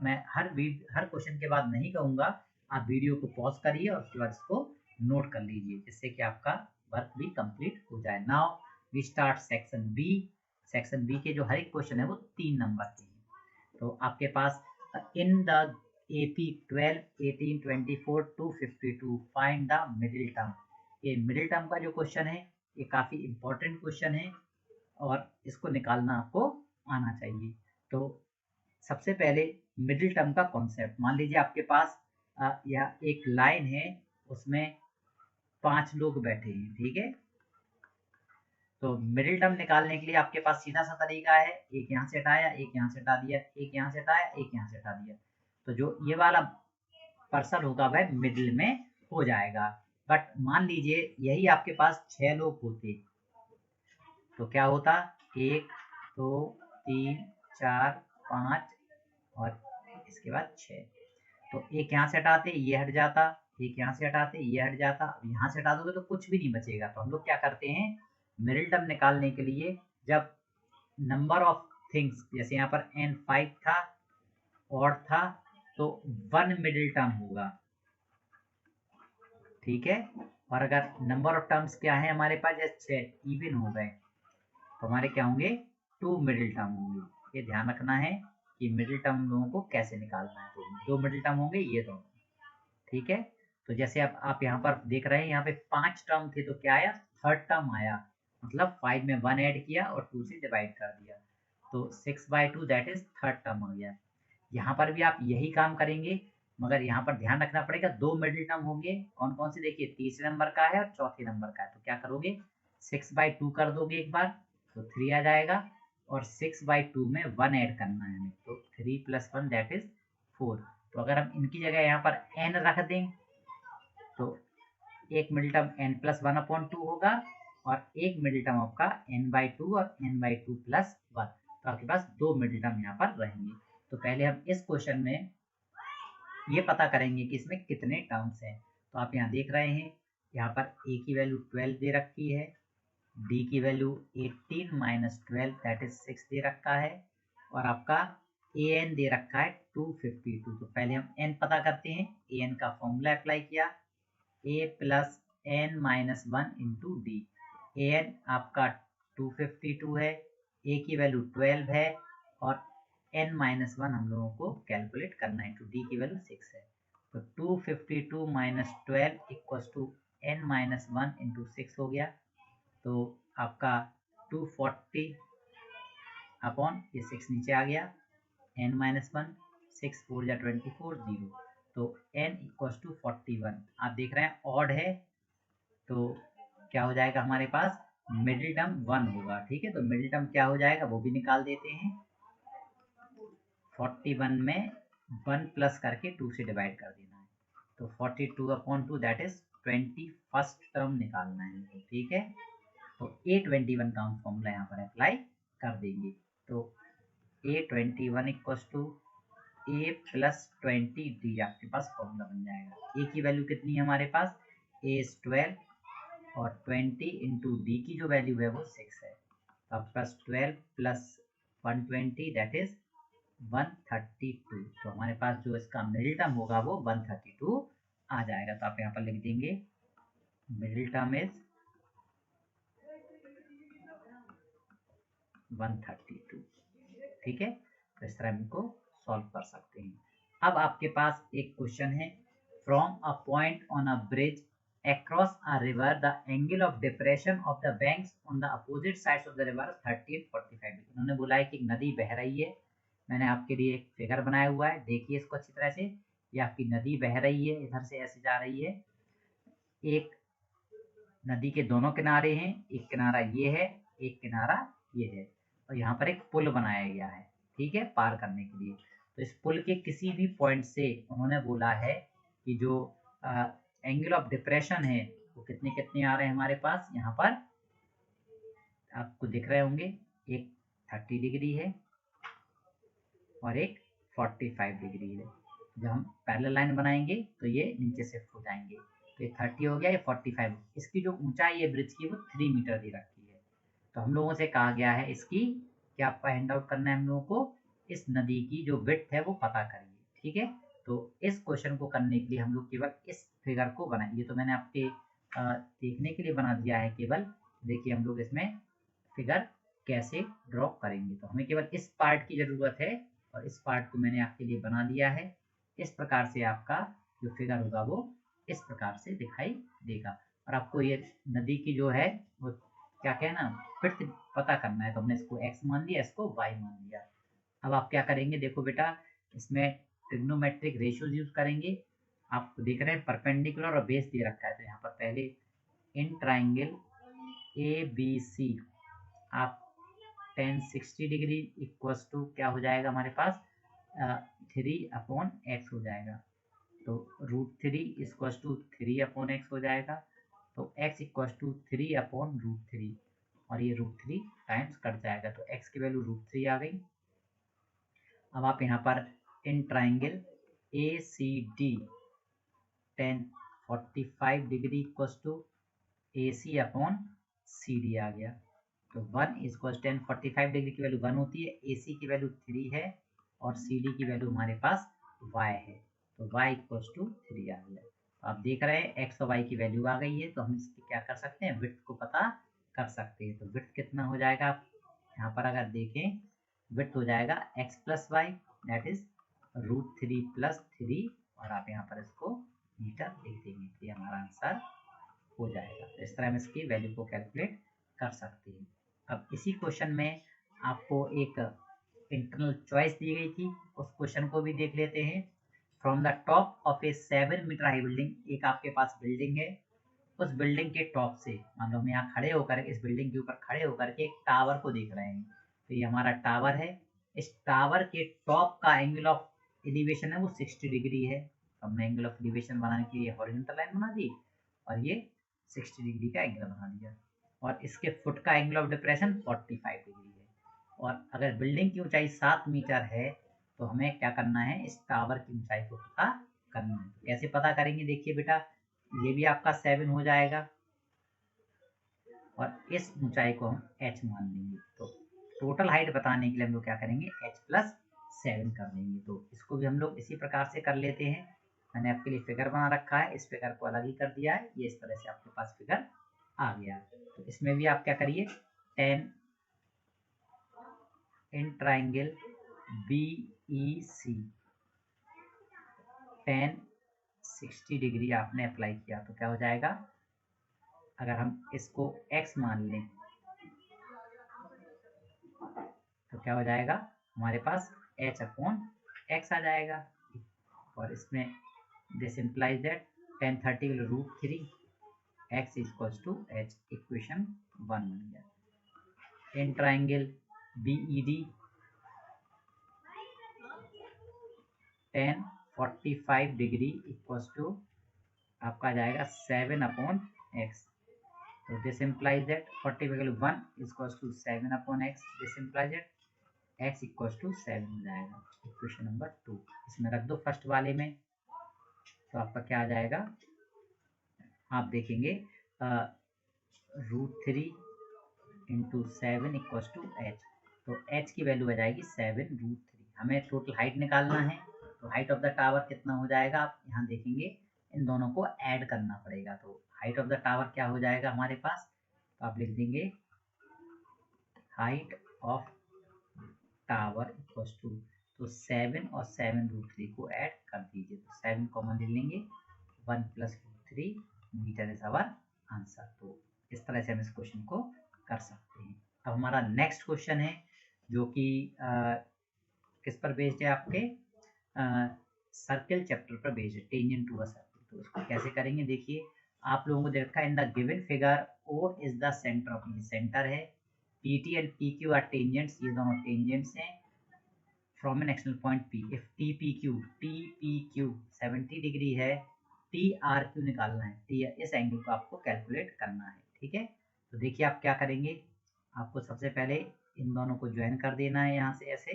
मैं हर क्वेश्चन के बाद नहीं कहूँगा, आप वीडियो को पॉज करिए और उसके बाद इसको नोट कर लीजिए, जिससे कि आपका वर्क भी कंप्लीट हो जाए। Now we start section B. Section B के जो हर एक क्वेश्चन है वो 3 नंबर के हैं। तो आपके पास in the AP 12, 18, 24 to 52 find the middle term. ये मिडिल टर्म का जो क्वेश्चन है ये काफ़ी इंपॉर्टेंट क्वेश्चन है और इसको निकालना आपको आना चाहिए। तो सबसे पहले मिडिल टर्म का कॉन्सेप्ट, मान लीजिए आपके पास यह एक लाइन है, उसमें 5 लोग बैठे हैं, ठीक है। तो मिडिल टर्म निकालने के लिए आपके पास सीधा सा तरीका है, एक यहाँ से हटाया, एक यहाँ से हटा दिया, एक यहाँ से हटाया, एक यहाँ से हटा दिया, तो जो ये वाला पर्सन होगा वह मिडिल में हो जाएगा। बट मान लीजिए यही आपके पास 6 लोग होते, तो क्या होता, 1 2 3 4 5 और इसके बाद 6, तो एक यहाँ से हटाते ये हट जाता, एक यहाँ से हटाते ये हट जाता, अब यहाँ से हटा दोगे तो कुछ भी नहीं बचेगा। तो हम लोग क्या करते हैं, मिडिल टर्म निकालने के लिए जब नंबर ऑफ थिंग्स, जैसे यहाँ पर n5 था और था, तो 1 मिडिल टर्म होगा, ठीक है। और अगर नंबर ऑफ टर्म्स क्या है हमारे पास, जैसे 6 इवन हो गए, तो हमारे क्या होंगे, 2 मिडिल टर्म होंगे। ये ध्यान रखना है कि मिडिल टर्म लोगों को कैसे निकालना है। तो 2 मिडिल टर्म होंगे ये दोनों, ठीक है। तो जैसे अब आप यहाँ पर देख रहे हैं, यहाँ पे 5 टर्म थे, तो क्या आया, थर्ड टर्म आया, मतलब 5 में 1 ऐड किया और 2 से डिवाइड कर दिया, तो 6/2 दैट इज थर्ड टर्म हो गया। यहाँ पर भी आप यही काम करेंगे, मगर यहाँ पर ध्यान रखना पड़ेगा, 2 मिडिल टर्म होंगे, कौन कौन से, देखिए तीसरे नंबर का है और चौथे नंबर का है। तो क्या करोगे, 6/2 कर दोगे एक बार, तो 3 आ जाएगा, और 6/2 में 1 ऐड करना है हमें, तो 3 + 1 दैट इज 4। तो अगर हम इनकी जगह यहाँ पर n रख दें तो एक मिडिल टर्म n+1/2 होगा, और एक मिडिल टर्म आपका n/2 और n/2 + 1, तो आपके पास 2 मिडिल टर्म यहाँ पर रहेंगे। तो पहले हम इस क्वेश्चन में ये पता करेंगे कि इसमें कितने टर्म्स हैं। तो आप यहाँ देख रहे हैं, यहाँ पर a की वैल्यू 12 दे रखी है, d की वैल्यू 18 माइनस 12 दैट इज 6 दे रखा है, और आपका an दे रखा है 252। तो पहले हम n पता करते हैं। an का फॉर्मूला अप्लाई किया, a plus n minus 1 into D. an आपका 252 है, a की वैल्यू 12 है, और n माइनस 1 हम लोगों को कैलकुलेट करना है, तो d की वैल्यू 6 है। तो 252 minus 12 equals to n minus 1 into 6 हो गया। तो आपका 240 अपॉन ये 6 नीचे आ गया, n माइनस 1, 6 4 या 24 0। तो n इक्वल्स टू 41। आप देख रहे हैं ऑड है, तो क्या हो जाएगा हमारे पास, मिडिल टर्म 1 होगा। ठीक है, तो मिडिल टर्म क्या हो जाएगा वो भी निकाल देते हैं। 41 में 1 प्लस करके 2 से डिवाइड कर देना है, तो 42/2 दैट इज 21st टर्म निकालना है। तो ठीक है, तो A21 का हम फॉर्मूला यहाँ पर अप्लाई कर देंगे। तो A21 equals to A plus 20D आपके पास फॉर्मूला बन जाएगा। A की वैल्यू कितनी है हमारे पास, A इज 12 और 20 इंटू D की जो वैल्यू है वो 6 है। तो आपके पास 12 प्लस 120 दैट इज 132। तो हमारे पास जो इसका मिडिल टर्म होगा वो 132 आ जाएगा। तो आप यहाँ पर लिख देंगे मिडिल टर्म इज 132। ठीक है, तो इस तरह हम इनको सॉल्व कर सकते हैं। अब आपके पास एक क्वेश्चन है, from a point on a bridge across a river the angle of depression of the banks on the opposite sides of the river 30 and 45 degree। उन्होंने बोला है कि एक नदी बह रही है, मैंने आपके लिए एक फिगर बनाया हुआ है, देखिए इसको अच्छी तरह से। ये आपकी नदी बह रही है, इधर से ऐसे जा रही है, एक नदी के दोनों किनारे हैं, एक किनारा ये है, एक किनारा ये है, और यहाँ पर एक पुल बनाया गया है, ठीक है, पार करने के लिए। तो इस पुल के किसी भी पॉइंट से उन्होंने बोला है कि जो एंगल ऑफ डिप्रेशन है वो कितने कितने आ रहे हैं हमारे पास। यहाँ पर आपको दिख रहे होंगे, एक 30 डिग्री है और एक 45 डिग्री है। जब हम पैरेलल लाइन बनाएंगे तो ये नीचे शिफ्ट हो जाएंगे। तो ये 30 हो गया, ये 45। इसकी जो ऊंचाई है ब्रिज की वो 3 मीटर दे रखी है। तो हम लोगों से कहा गया है इसकी क्या आपका हैंड आउट करना है हम लोगों को, इस नदी की जो विड्थ है वो पता करिए। ठीक है, तो इस क्वेश्चन को करने के लिए हम लोग केवल इस फिगर को बनाएंगे। तो मैंने आपके देखने के लिए बना दिया है केवल, देखिए हम लोग इसमें फिगर कैसे ड्रॉ करेंगे। तो हमें केवल इस पार्ट की ज़रूरत है और इस पार्ट को मैंने आपके लिए बना दिया है। इस प्रकार से आपका जो फिगर होगा वो इस प्रकार से दिखाई देगा। और आपको ये नदी की जो है वो क्या कहना, विड्थ पता करना है। तो हमने इसको x मान लिया, इसको y मान लिया। अब आप क्या करेंगे, देखो बेटा, इसमें ट्रिग्नोमेट्रिक रेशियोज यूज करेंगे। आप देख रहे हैं परपेंडिकुलर और बेस दे रखा है, तो यहाँ पर पहले इन ट्राइंगल ABC आप tan 60 डिग्री इक्वल्स टू क्या हो जाएगा हमारे पास 3/x हो जाएगा। तो √3 इक्वल्स टू 3/x हो जाएगा। तो x इक्वल्स टू 3/√3 और ये √3 टाइम्स कट जाएगा, तो x की वैल्यू √3 आ गई। अब आप यहाँ पर in triangle ACD tan 45 degree equals to AC/CD आ गया। तो 1 इक्वल्स tan 45 डिग्री की वैल्यू 1 होती है, AC की वैल्यू 3 है और CD की वैल्यू हमारे पास y है। तो y इक्वल्स टू 3 आ गया। तो आप देख रहे हैं x और y की वैल्यू आ गई है, तो हम इसकी क्या कर सकते हैं, विड्थ को पता कर सकते हैं। तो विड्थ कितना हो जाएगा, आप यहाँ पर अगर देखें, विड्थ हो जाएगा x plus y that is √3 plus 3, और आप यहाँ पर इसको मीटर लिख देंगे, ये हमारा आंसर हो जाएगा। तो इस तरह हम इसकी वैल्यू को कैलकुलेट कर सकते हैं। अब इसी क्वेश्चन में आपको एक इंटरनल चॉइस दी गई थी, उस क्वेश्चन को भी देख लेते हैं। From the top of a 7 metre high building, एक आपके पास बिल्डिंग है, उस बिल्डिंग के टॉप से, मान लो हम यहाँ खड़े होकर इस बिल्डिंग के ऊपर खड़े होकर के एक टावर को देख रहे हैं। तो ये हमारा टावर है, इस टावर के टॉप का एंगल ऑफ एलिवेशन है वो 60 डिग्री है। हमने एंगल ऑफ एलिवेशन बनाने के लिए हॉरिजॉन्टल लाइन बना दी और ये 60 डिग्री का एंगल बना दिया, और इसके फुट का एंगल ऑफ डिप्रेशन 45 डिग्री है। और अगर बिल्डिंग की ऊंचाई 7 मीटर है तो हमें क्या करना है, इस टावर की ऊंचाई को पता करना है। तो कैसे पता करेंगे, देखिए बेटा, ये भी आपका 7 हो जाएगा और इस ऊंचाई को हम h मान लेंगे। तो टोटल हाइट बताने के लिए हम लोग क्या करेंगे, h+7 कर देंगे। तो इसको भी हम लोग इसी प्रकार से कर लेते हैं। मैंने आपके लिए फिगर बना रखा है, इस फिगर को अलग ही कर दिया है, ये इस तरह से आपके पास फिगर आ गया। तो इसमें भी आप क्या करिए, 10 इन ट्राइंगल BEC 10 60 डिग्री आपने अप्लाई किया तो क्या हो जाएगा, अगर हम इसको x मान लें तो क्या हो जाएगा, हमारे पास h/x आ जाएगा। और इसमें this implies that 10 30 will √3 x equals to h, equation 1 बन गया। In triangle BED 10 45 degree equals to आपका आ जाएगा 7/x। तो this implies that 40 value 1 equals to 7/x, this implies that x equals to 7 हो जाएगा, इक्वेशन नंबर 2। इसमें रख दो फर्स्ट वाले में, तो आपका क्या आ जाएगा, आप देखेंगे √3 इंटू 7 इक्वल्स टू h। तो h की वैल्यू आ जाएगी 7√3। हमें टोटल हाइट निकालना है, तो हाइट ऑफ द टावर कितना हो जाएगा, आप यहाँ देखेंगे इन दोनों को ऐड करना पड़ेगा। तो हाइट ऑफ द टावर क्या हो जाएगा हमारे पास, तो आप लिख देंगे height of tower equals to, तो 7 और 7√3 को ऐड कर दीजिए, तो 7 कॉमन ले लेंगे, 1 + √3 मीटर इज आवर आंसर। तो इस तरह से हम इस क्वेश्चन को कर सकते हैं। अब हमारा नेक्स्ट क्वेश्चन है जो कि किस पर बेस्ड है, आपके सर्किल चैप्टर पर बेस्ड है, टेंजेंट टू अ सर्किल। तो इसको कैसे करेंगे, देखिए आप लोगों को देखा in the given figure O is the centre of, ये सेंटर है, PT and PQ are tangents, ये दोनों टेंजेंट्स हैं from an external point P। If TPQ 70 degree है, TRQ निकालना है, इस एंगल को आपको कैलकुलेट करना है, ठीक है। तो देखिए आप क्या करेंगे, आपको सबसे पहले इन दोनों को ज्वाइन कर देना है यहाँ से ऐसे।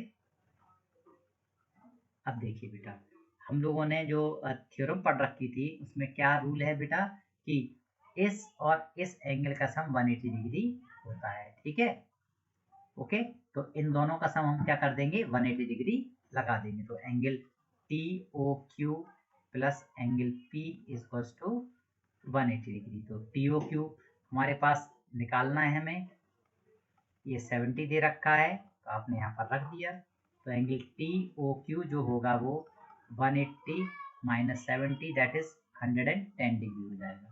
अब देखिए बेटा, हम लोगों ने जो थ्योरम पढ़ रखी थी उसमें क्या रूल है बेटा, कि इस और इस एंगल का सम 180 डिग्री होता है, ठीक है, ओके। तो इन दोनों का सम हम क्या कर देंगे, 180 डिग्री लगा देंगे। तो angle TOQ plus angle P equals to 180 degree. तो TOQ हमारे पास निकालना है हमें, ये 70 दे रखा है तो आपने यहाँ पर रख दिया। तो एंगल TOQ जो होगा वो 180 माइनस 70 दैट इज 110 डिग्री हो जाएगा।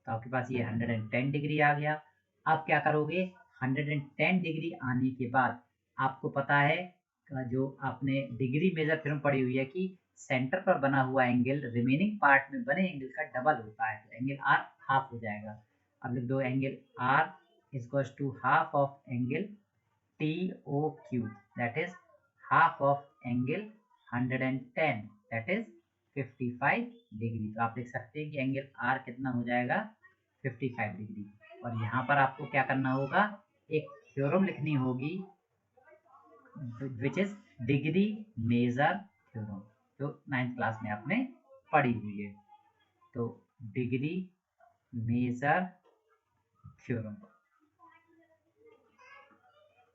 तो आपके पास ये 110 डिग्री आ गया। अब क्या करोगे, 110 डिग्री आने के बाद आपको पता है जो आपने डिग्री मेजर थ्योरम पढ़ी हुई है कि सेंटर पर बना हुआ एंगल रिमेनिंग पार्ट में बने एंगल का डबल होता है। तो एंगल R हाफ हो जाएगा। अब लिख दो angle R equals to half of angle TOQ that is half of angle 110 that is 55 degree. तो आप लिख सकते हैं कि एंगल R कितना हो जाएगा, 55 डिग्री। और यहाँ पर आपको क्या करना होगा, एक थ्योरम लिखनी होगी which is degree measure theorem, जो 9th क्लास में आपने पढ़ी हुई है। तो डिग्री मेजर थ्योरम,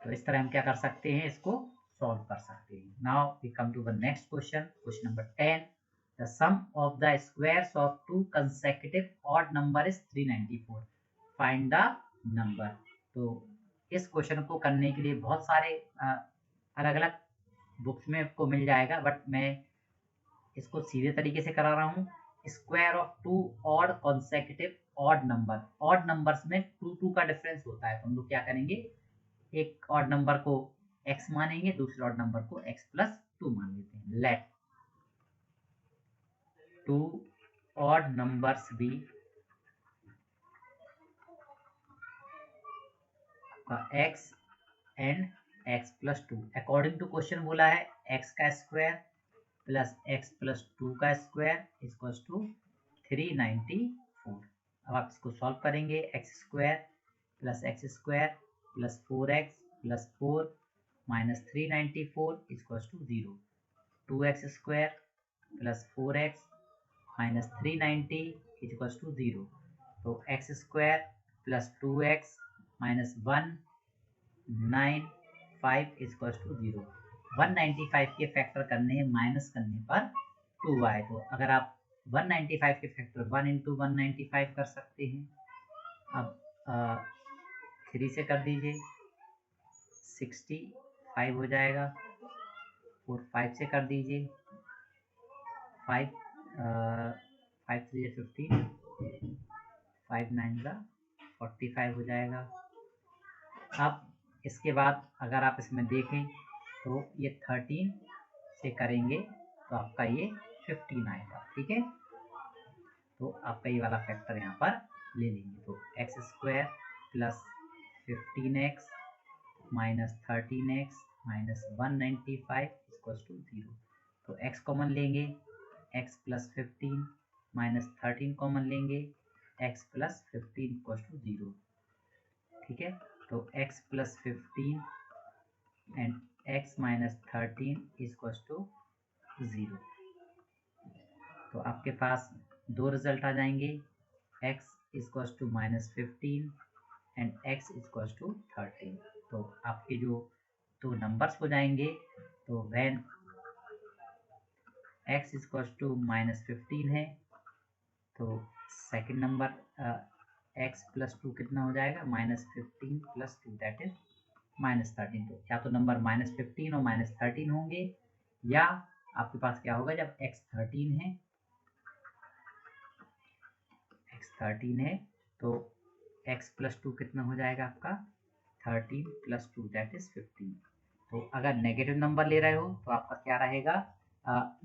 तो इस तरह हम क्या कर सकते हैं, इसको सॉल्व कर सकते हैं। Now we come to the next question, question number 10। The sum of the squares of 2 consecutive odd number is 394, find the number. तो इस क्वेश्चन को करने के लिए बहुत सारे अलग अलग बुक्स में आपको मिल जाएगा, बट मैं इसको सीधे तरीके से करा रहा हूँ। Square of 2 odd consecutive odd number, odd numbers में 2 का डिफरेंस होता है, तो हम लोग क्या करेंगे, एक ऑड नंबर को x मानेंगे, दूसरे ऑड नंबर को x+2 मान लेते हैं। Let 2 odd numbers be x and x+2 according to question बोला है x का स्क्वायर प्लस x+2 का स्क्वायर इक्वल्स टू 394। अब आप इसको सॉल्व करेंगे, x² plus x² plus 4x plus 4 minus 394 equals to 0। 2x² plus 4x minus 390 is equals to 0। तो x square plus 2x minus 195 is equals to 0। 195 के factor करने हैं minus करने पर 2 आए, तो अगर आप 195 के फैक्टर 1 इंटू 195 कर सकते हैं। अब 3 से कर दीजिए 65 हो जाएगा, और 5 से कर दीजिए 5 5 3 15, 5 9 का 45 हो जाएगा। अब इसके बाद अगर आप इसमें देखें तो ये 13 से करेंगे तो आपका ये 15 आएगा, ठीक है। तो आपका ये वाला फैक्टर यहाँ पर ले लेंगे, तो x square plus 15x minus 13x minus 195 equals to 0। तो x कॉमन लेंगे, x प्लस 15 माइनस 13 कॉमन लेंगे, x प्लस 15 इक्वल्स टू 0, ठीक है। तो x plus 15 and x minus 13 equals to 0। तो आपके पास दो रिजल्ट आ जाएंगे, x equals to minus 15 and x equals to 13। तो आपके जो दो नंबर्स हो जाएंगे, तो when x equals to minus 15 है तो सेकंड नंबर x प्लस 2 कितना हो जाएगा, minus 15 plus 2 that is minus 13। तो या तो नंबर माइनस 15 और माइनस 13 होंगे, या आपके पास क्या होगा, जब x 13 है, x 13 है तो x प्लस 2 कितना हो जाएगा आपका 13 प्लस 2 दैट इज 15। तो अगर नेगेटिव नंबर ले रहे हो तो आपका क्या रहेगा,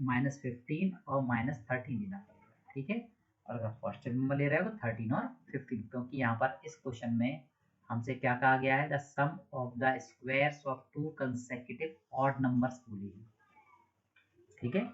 माइनस 15 और माइनस 13 लेना पड़ेगा, ठीक है। और अगर पॉजिटिव नंबर ले रहे हो तो 13 और 15, क्योंकि यहाँ पर इस क्वेश्चन में हमसे क्या कहा गया है, the sum of the squares of 2 consecutive odd numbers बोलेगी, ठीक है।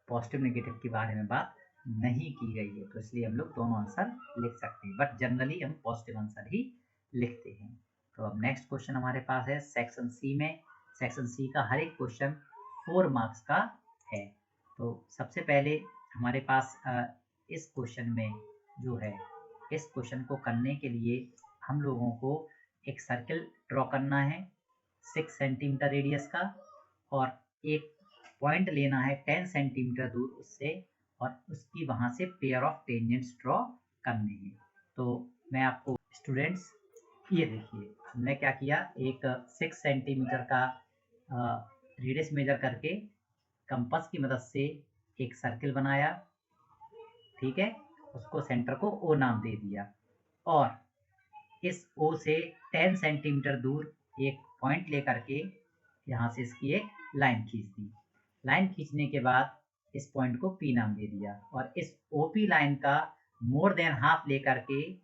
पॉजिटिव नेगेटिव के बारे में बात नहीं की गई है, तो इसलिए हम लोग दोनों आंसर लिख सकते हैं, बट जनरली हम पॉजिटिव आंसर ही लिखते हैं। तो अब नेक्स्ट क्वेश्चन हमारे पास है सेक्शन सी में। सेक्शन सी का हर एक क्वेश्चन 4 मार्क्स का है। तो सबसे पहले हमारे पास इस क्वेश्चन में जो है, इस क्वेश्चन को करने के लिए हम लोगों को एक सर्कल ड्रॉ करना है 6 सेंटीमीटर रेडियस का, और एक पॉइंट लेना है 10 सेंटीमीटर दूर उससे, और उसकी वहां से पेयर ऑफ टेंजेंट्स ड्रॉ करने हैं। तो मैं आपको स्टूडेंट्स, ये देखिए हमने क्या किया, एक 6 सेंटीमीटर का रेडियस मेजर करके कंपास की मदद से एक सर्कल बनाया, ठीक है। उसको सेंटर को ओ नाम दे दिया, और इस ओ से 10 सेंटीमीटर दूर एक पॉइंट लेकर के यहाँ से इसकी एक लाइन खींच दी। लाइन खींचने के बाद इस पॉइंट को पी नाम दे दिया, और इस ओपी लाइन का मोर देन हाफ लेकर के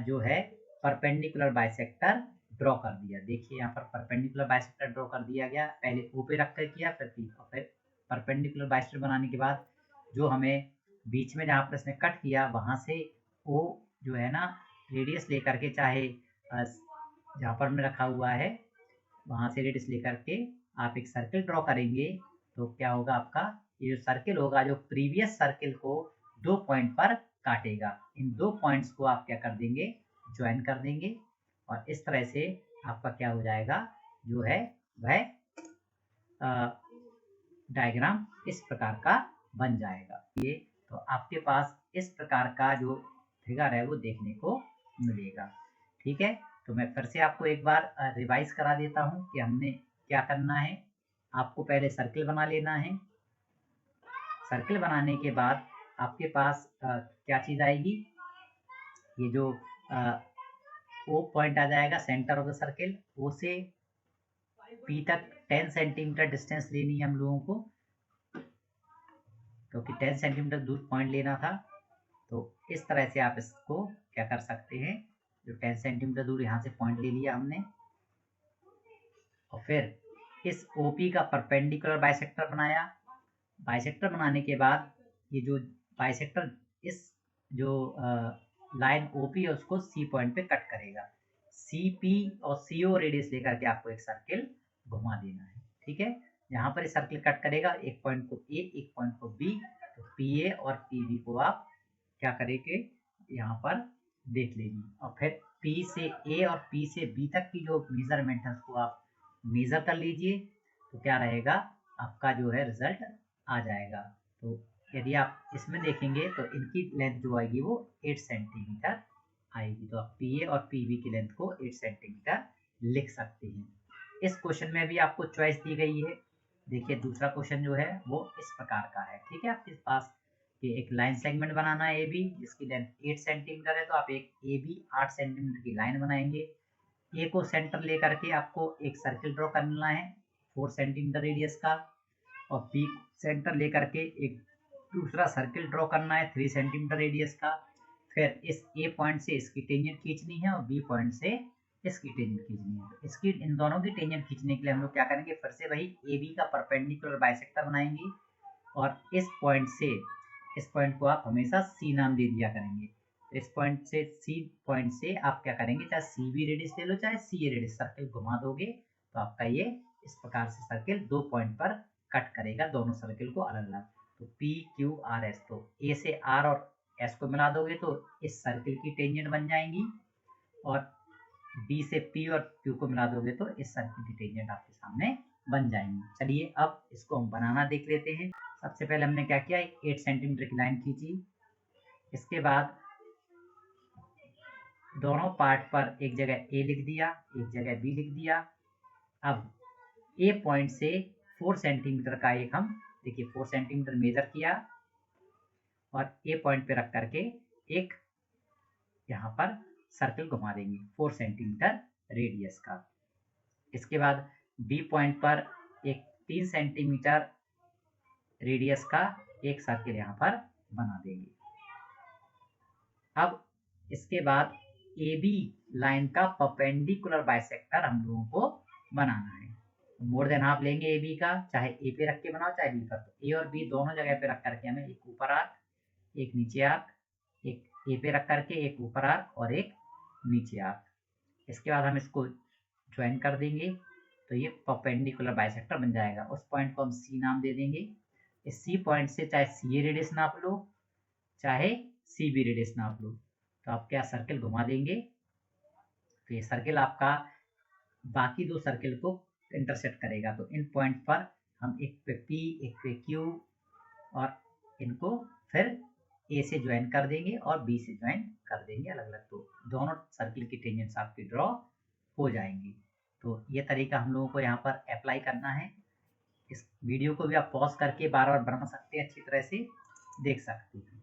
जो है परपेंडिकुलर बाइसेक्टर ड्रॉ कर दिया। देखिए यहाँ पर परपेंडिकुलर बाइसेक्टर ड्रॉ कर दिया गया, पहले ओ पे रख कर किया, फिर पी, और फिर परपेंडिकुलर बाइसेक्टर बनाने के बाद जो हमें बीच में जहाँ पर इसने कट किया वहां से ओ जो है ना रेडियस लेकर के, चाहे जहाँ पर हमने रखा हुआ है वहां से रेडियस लेकर के आप एक सर्कल ड्रॉ करेंगे, तो क्या होगा आपका ये जो सर्कल होगा, जो प्रीवियस सर्कल को 2 पॉइंट पर काटेगा। इन 2 पॉइंट्स को आप क्या कर देंगे, ज्वाइन कर देंगे, और इस तरह से आपका क्या हो जाएगा, जो है वह डायग्राम इस प्रकार का बन जाएगा। ये तो आपके पास इस प्रकार का जो फिगर है वो देखने को मिलेगा, ठीक है। तो मैं फिर से आपको एक बार रिवाइज करा देता हूँ कि हमने क्या करना है। आपको पहले सर्कल बना लेना है। सर्कल बनाने के बाद आपके पास क्या चीज आएगी, ये जो ओ पॉइंट आ जाएगा सेंटर ऑफ द सर्कल, ओ से पी तक 10 सेंटीमीटर डिस्टेंस लेनी है हम लोगों को, क्योंकि 10 सेंटीमीटर दूर पॉइंट लेना था। तो इस तरह से आप इसको क्या कर सकते हैं, जो 10 सेंटीमीटर दूर यहाँ से पॉइंट ले लिया हमने, और फिर इस ओपी का परपेंडिकुलर बाइसेक्टर बनाया। बाइसेक्टर बनाने के बाद ये जो बाइसेक्टर इस जो लाइन ओपी है उसको सी पॉइंट पे कट करेगा। सीपी और सीओ रेडियस लेकर के आपको एक सर्कल घुमा देना है, ठीक है। यहाँ पर सर्कल कट करेगा, एक पॉइंट को ए, एक पॉइंट को बी, तो पीए और पीबी को आप क्या करेंगे, यहाँ पर देख लीजिए, और फिर पी से ए और पी से बी तक की जो मेजरमेंट है उसको आप मेजर कर लीजिए, तो क्या रहेगा, आपका जो है रिजल्ट आ जाएगा। तो यदि आप इसमें देखेंगे तो इनकी लेंथ जो आएगी वो 8 सेंटीमीटर आएगी। तो आप पीए और पीबी की लेंथ को 8 सेंटीमीटर लिख सकते हैं। इस क्वेश्चन में भी आपको चॉइस दी गई है। देखिए दूसरा क्वेश्चन जो है वो इस प्रकार का है, ठीक है। आपके पास ये एक लाइन सेगमेंट बनाना है ए बी, जिसकी लेंथ 8 सेंटीमीटर है, तो आप एक ए बी 8 सेंटीमीटर की लाइन बनाएंगे। ए को सेंटर लेकर के आपको एक सर्किल ड्रॉ करना है 4 सेंटीमीटर रेडियस का, और बी सेंटर लेकर के एक दूसरा सर्किल ड्रॉ करना है 3 सेंटीमीटर रेडियस का। फिर इस ए पॉइंट से इसकी टेंजेंट खींचनी है और बी पॉइंट से इसकी टेंजेंट खींचनी है। तो इसकी इन दोनों की टेंजेंट खींचने के लिए हम लोग क्या करेंगे, फिर से वही ए बी का परपेंडिकुलर बाइसेक्टर बनाएंगे, और इस पॉइंट को आप हमेशा सी नाम दे दिया करेंगे। तो इस पॉइंट से सी पॉइंट से आप क्या करेंगे, चाहे सी बी रेडियस ले लो चाहे सी ए रेडियस, सर्किल घुमा दोगे तो आपका ये इस प्रकार से सर्किल 2 पॉइंट पर कट करेगा, दोनों सर्किल को अलग अलग। तो पी क्यू आर एस, तो ए से आर और एस को मिला दोगे तो इस सर्किल की टेंजेंट बन जाएंगी, और बी से पी और क्यू को मिला दोगे तो इस सर्किल की टेंजेंट आपके सामने बन जाएंगी। चलिए अब इसको हम बनाना देख लेते हैं। सबसे पहले हमने क्या किया, 8 सेंटीमीटर की लाइन खींची, इसके बाद दोनों पार्ट पर एक जगह ए लिख दिया, एक जगह बी लिख दिया। अब ए पॉइंट से 4 सेंटीमीटर का एक हम देखिए 4 सेंटीमीटर मेजर किया, और ए पॉइंट पे रख करके एक यहाँ पर सर्कल घुमा देंगे 4 सेंटीमीटर रेडियस का। इसके बाद बी पॉइंट पर एक 3 सेंटीमीटर रेडियस का एक सर्किल यहाँ पर बना देंगे। अब इसके बाद ए बी लाइन का परपेंडिकुलर बाइसेक्टर हम लोगों को बनाना है। मोर देन हाफ लेंगे ए बी का, चाहे ए पे रख के बनाओ चाहे बी पर। तो ए और बी दोनों जगह पे रख करके हमें एक ऊपर आर्क, एक नीचे आर्क, एक ए पे रख करके एक ऊपर आर्क और एक नीचे आर्क। इसके बाद हम इसको ज्वाइन कर देंगे, तो ये परपेंडिकुलर बाइसेक्टर बन जाएगा। उस पॉइंट को हम सी नाम दे देंगे। इस सी पॉइंट से चाहे सी ए रेडियस नाप लो चाहे सी बी रेडियस नाप लो, तो आप क्या सर्किल घुमा देंगे, तो ये सर्किल आपका बाकी दो सर्किल को इंटरसेक्ट करेगा। तो इन पॉइंट पर हम एक पे पी एक पे क्यू, और इनको फिर ए से ज्वाइन कर देंगे और बी से ज्वाइन कर देंगे अलग अलग, तो दोनों सर्किल की टेंजेंट्स आपकी ड्रॉ हो जाएंगी। तो ये तरीका हम लोगों को यहाँ पर अप्लाई करना है। इस वीडियो को भी आप पॉज करके बार बार बना सकते हैं, अच्छी तरह से देख सकते हैं।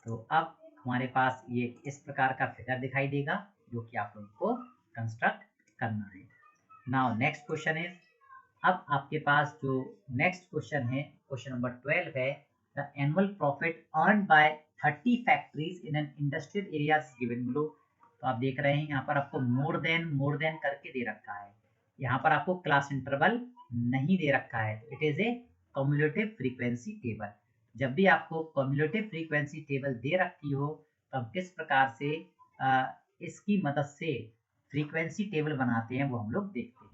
तो अब हमारे पास ये इस प्रकार का फिगर दिखाई देगा जो कि आप लोगों को कंस्ट्रक्ट करना है। नाउ नेक्स्ट क्वेश्चन इज, अब आपके पास जो नेक्स्ट क्वेश्चन है, क्वेश्चन नंबर 12 है, the annual profit earn by 30 factories in an industrial area given below. तो आप देख रहे हैं यहाँ पर आपको मोर देन करके दे रखा है, यहाँ पर आपको क्लास इंटरवल नहीं दे रखा है। It is a cumulative frequency table. जब भी आपको कम्युलेटिव फ्रीक्वेंसी टेबल दे रखी हो तो हम किस प्रकार से इसकी मदद से फ्रीक्वेंसी टेबल बनाते हैं वो हम लोग देखते हैं।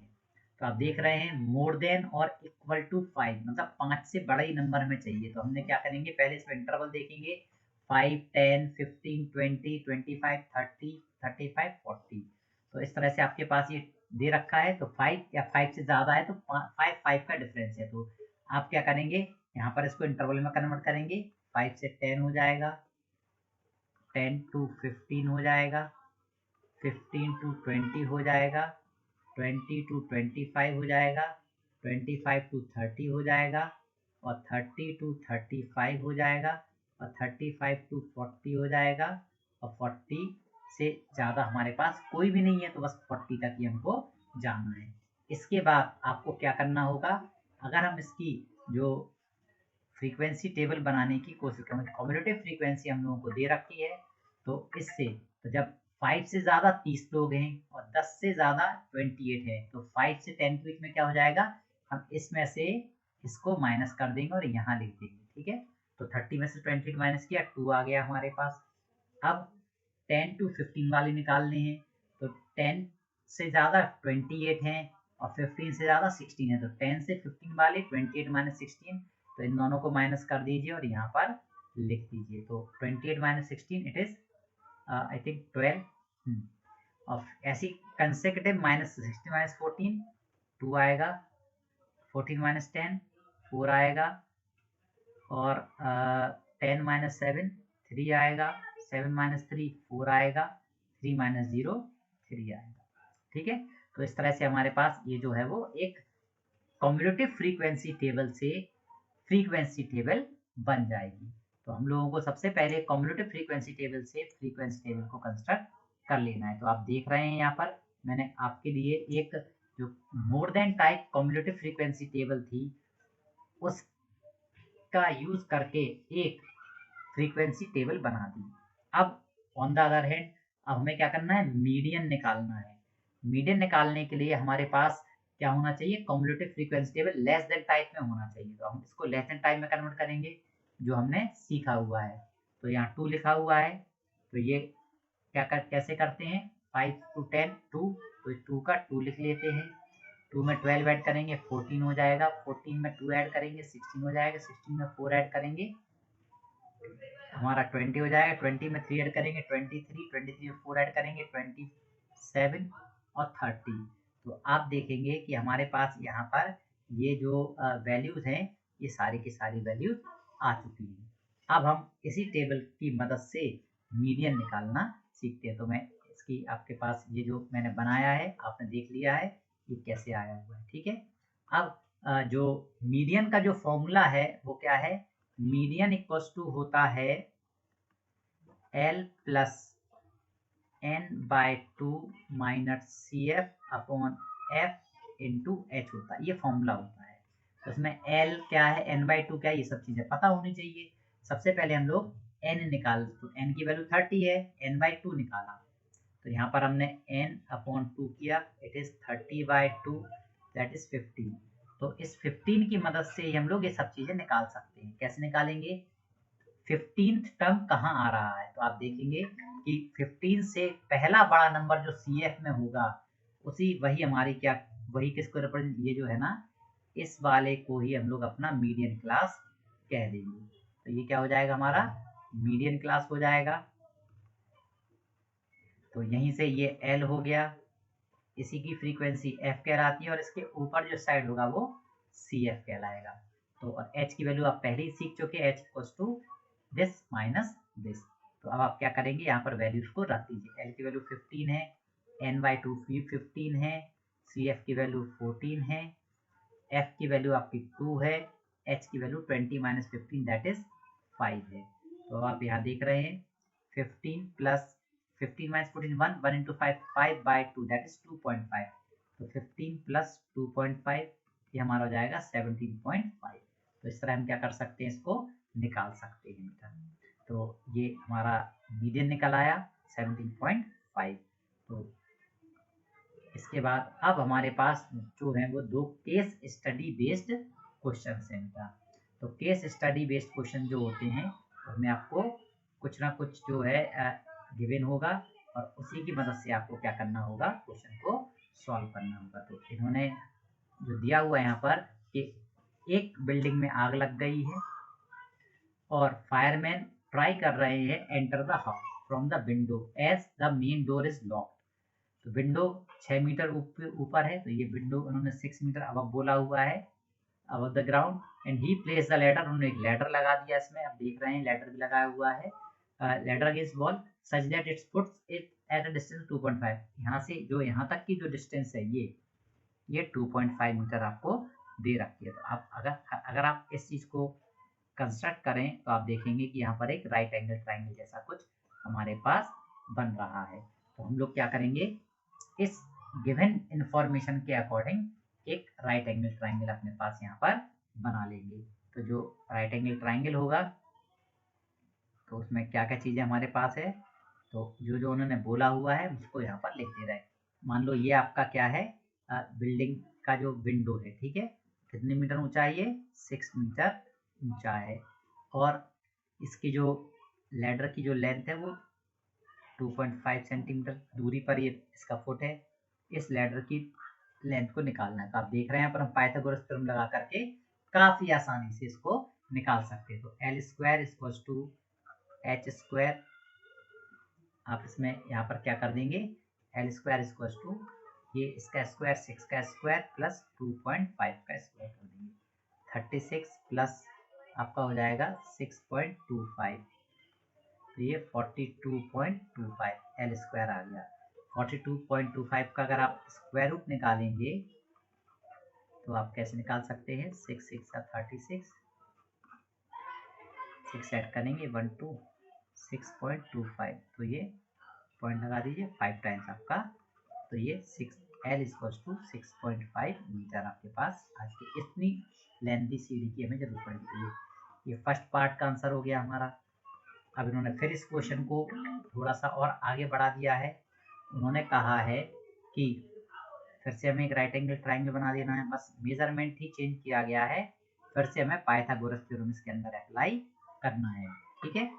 तो आप देख रहे हैं मोर देन और इक्वल टू 5, मतलब 5 से बड़ा ही नंबर हमें चाहिए। तो हमने क्या करेंगे, पहले इसमें इंटरवल देखेंगे 5, 10, 15, 20, 25, 30, 35, 40। तो इस तरह से आपके पास ये दे रखा है, तो 5 या 5 से ज़्यादा है तो 5 का डिफरेंस है। तो आप क्या करेंगे, यहाँ पर इसको इंटरवल में कन्वर्ट करेंगे, 5 से 10 हो जाएगा, 10 to 15 हो जाएगा, 15 to 20 हो जाएगा, 20 to 25 हो जाएगा, 25 to 30 हो जाएगा, और 30 to 35 हो जाएगा, और 35 to 40 हो जाएगा, और 40 से ज़्यादा हमारे पास कोई भी नहीं है, तो बस 40 तक ही हमको जाना है। इसके बाद आपको क्या करना होगा, अगर हम इसकी जो फ्रीक्वेंसी टेबल बनाने की कोशिश करें, कम्युलेटिव फ्रीक्वेंसी हम लोगों को दे रखी है, तो इससे तो जब 5 से ज़्यादा 30 लोग हैं और 10 से ज़्यादा 28 है, तो 5 से 10 के बीच में क्या हो जाएगा, हम इसमें से इसको माइनस कर देंगे और यहाँ लिख देंगे, ठीक है। तो 30 में से 28 माइनस किया, 2 आ गया हमारे पास। अब 10 to 15 वाले निकालने हैं, तो 10 से ज़्यादा 28 हैं और 15 से ज़्यादा 16 है, तो 10 से 15 वाले 28 माइनस 16, तो इन दोनों को माइनस कर दीजिए और यहाँ पर लिख दीजिए। तो 28 minus 16 it is I think 12। और ऐसी कंसेक्यूटिव माइनस 60 माइनस 14 2 आएगा, 14 माइनस 10 4 आएगा, और 10 माइनस 7 3 आएगा, 7 माइनस 3 4 आएगा, 3 माइनस 0 3 आएगा। ठीक है, तो इस तरह से हमारे पास ये जो है वो एक कम्यूटेटिव फ्रीक्वेंसी टेबल से फ्रीक्वेंसी टेबल बन जाएगी। तो हम लोगों को सबसे पहले कम्यूटेटिव फ्रीक्वेंसी टेबल से फ्रीक्वेंसी टेबल को कंस्ट्रक्ट कर लेना है। तो आप देख रहे हैं यहाँ पर मैंने आपके लिए एक जो more than type commutative frequency table थी उसका यूज करके एक फ्रीक्वेंसी टेबल बना दी। अब ऑन द अदर हैंड अब हमें क्या करना है, मीडियन निकालना है। मीडियन निकालने के लिए हमारे पास क्या होना चाहिए, commutative frequency table less than type में होना चाहिए। तो हम इसको लेस देन टाइप में कन्वर्ट करेंगे जो हमने सीखा हुआ है। तो यहाँ 2 लिखा हुआ है, तो ये कैसे करते हैं, 5 to 10 2, तो 2 का 2 लिख लेते हैं, 2 में 12 ऐड करेंगे 14 हो जाएगा, 14 में 2 ऐड करेंगे 16 हो जाएगा, 16 में 4 ऐड करेंगे हमारा 20 हो जाएगा, 20 में 3 ऐड करेंगे 23, 23 में 4 ऐड करेंगे 27 और 30। तो आप देखेंगे कि हमारे पास यहाँ पर ये जो वैल्यूज हैं ये सारी की सारी वैल्यूज आ चुकी हैं। अब हम इसी टेबल की मदद से मीडियन निकालना सीखते हैं। तो मैं इसकी आपके पास ये जो मैंने बनाया है आपने देख लिया है ये कैसे आया हुआ है। ठीक है, अब जो मीडियन का जो फॉर्मूला है वो क्या है, मीडियन इक्वल्स टू होता है L plus n/2 minus CF upon F into H होता है, ये फॉर्मूला होता है। तो इसमें L क्या है, n/2 क्या है, ये सब चीजें पता होनी चाहिए। सबसे पहले हम लोग n निकाल, तो n की वैल्यू 30 है, n/2 निकाला, तो यहाँ पर हमने n/2 किया, इट इज 30/2 दैट इज 15। तो इस 15 की मदद से हम लोग ये सब चीजें निकाल सकते हैं। कैसे निकालेंगे, 15th टर्म कहाँ आ रहा है, तो आप देखेंगे कि 15 से पहला बड़ा नंबर जो CF में होगा उसी वही हमारी क्या, वही किसको रिप्रेजेंट, ये जो है ना इस वाले को ही हम लोग अपना मीडियन क्लास कह देंगे। तो ये क्या हो जाएगा, हमारा मीडियन क्लास हो जाएगा। तो यहीं से ये L हो गया, इसी की फ्रीक्वेंसी F कहलाती है और इसके ऊपर जो साइड होगा वो CF कहलाएगा। तो और H की वैल्यू आप पहले ही सीख चुके, H equals to this minus this. तो अब आप क्या करेंगे, यहाँ पर वैल्यूज को रख दीजिए। L की वैल्यू 15 है, n/2 भी 15 है, CF की वैल्यू 14 है, F की वैल्यू आपकी 2 है, H की वैल्यू 20 माइनस 15 दैट इज 5 है। तो आप यहाँ देख रहे हैं 15 plus 15 minus 14 1 into 5 5/2 that is 2.5। तो 15 प्लस 2.5 ये हमारा हो जाएगा 17.5। तो इस तरह हम क्या कर सकते हैं, इसको निकाल सकते हैं। तो ये हमारा मीडियन निकल आया 17.5। तो इसके बाद अब हमारे पास जो है वो दो केस स्टडी बेस्ड क्वेश्चन हैं इनका। तो केस स्टडी बेस्ड क्वेश्चन जो होते हैं उसमें आपको कुछ ना कुछ जो है गिवन होगा और उसी की मदद से आपको क्या करना होगा, क्वेश्चन को सॉल्व करना होगा। तो इन्होंने जो दिया हुआ है यहाँ पर कि एक बिल्डिंग में आग लग गई है और फायरमैन ट्राई कर रहे हैं enter the house from the window as the main door is locked. तो विंडो 6 मीटर ऊपर है, तो ये विंडो उन्होंने 6 मीटर अब बोला हुआ है above the ground and he placed the ladder, उन्होंने एक लैडर लगा दिया इसमें, आप देख रहे हैं लैडर भी लगाया हुआ है, ladder against wall such that it puts it at a distance 2.5। यहाँ से जो यहाँ तक की जो डिस्टेंस है ये 2.5 मीटर आपको दे रखी है। तो आप अगर आप इस चीज को कंस्ट्रक्ट करें तो आप देखेंगे कि यहाँ पर एक राइट एंगल ट्राइंगल जैसा कुछ हमारे पास बन रहा है। तो हम लोग क्या करेंगे, इस गिवन इंफॉर्मेशन के अकॉर्डिंग एक राइट एंगल ट्राइंगल अपने पास यहाँ पर बना लेंगे। तो जो राइट एंगल ट्राइंगल होगा तो उसमें क्या क्या चीजें हमारे पास है, तो जो जो उन्होंने बोला हुआ है उसको यहाँ पर लिखते रहे। मान लो ये आपका क्या है, बिल्डिंग का जो विंडो है, ठीक है, कितने मीटर ऊंचा है, ये 6 मीटर ऊंचा है और इसकी जो लैडर की जो लेंथ है वो 2.5 सेंटीमीटर दूरी पर ये इसका फुट है। इस लैडर की लेंथ को निकालना है। तो आप देख रहे हैं यहाँ पर हम पाइथागोरस थ्योरम लगा करके काफी आसानी से इसको निकाल सकते हैं। तो L square equals to H square, आप इसमें यहाँ पर क्या कर देंगे, एल स्क्वायर इक्वल्स टू ये इसका स्क्वायर 6 का स्क्वायर प्लस 2.5 का स्क्वायर कर देंगे, 36 प्लस आपका हो जाएगा 6.25, तो ये 42.25 एल स्क्वायर आ गया। 42.25 का अगर आप स्क्वायर रूट निकालेंगे तो आप कैसे निकाल सकते हैं, 6 6 36, 6 ऐड करेंगे 1 2 6.25, तो ये पॉइंट लगा दीजिए 5 टाइम्स आपका, तो ये 6 एल इक्वल्स टू 6.5 मीटर आपके पास आज की इतनी लेंथी सीढ़ी की हमें जरूरत पड़ेगी। ये फर्स्ट पार्ट का आंसर हो गया हमारा। अब इन्होंने फिर इस क्वेश्चन को थोड़ा सा और आगे बढ़ा दिया है। उन्होंने कहा है कि फिर से हमें एक राइट एंगल ट्राइंगल बना देना है, बस मेजरमेंट ही चेंज किया गया है, फिर से हमें पाइथागोरस थ्योरम इसके अंदर अप्लाई करना है। ठीक है,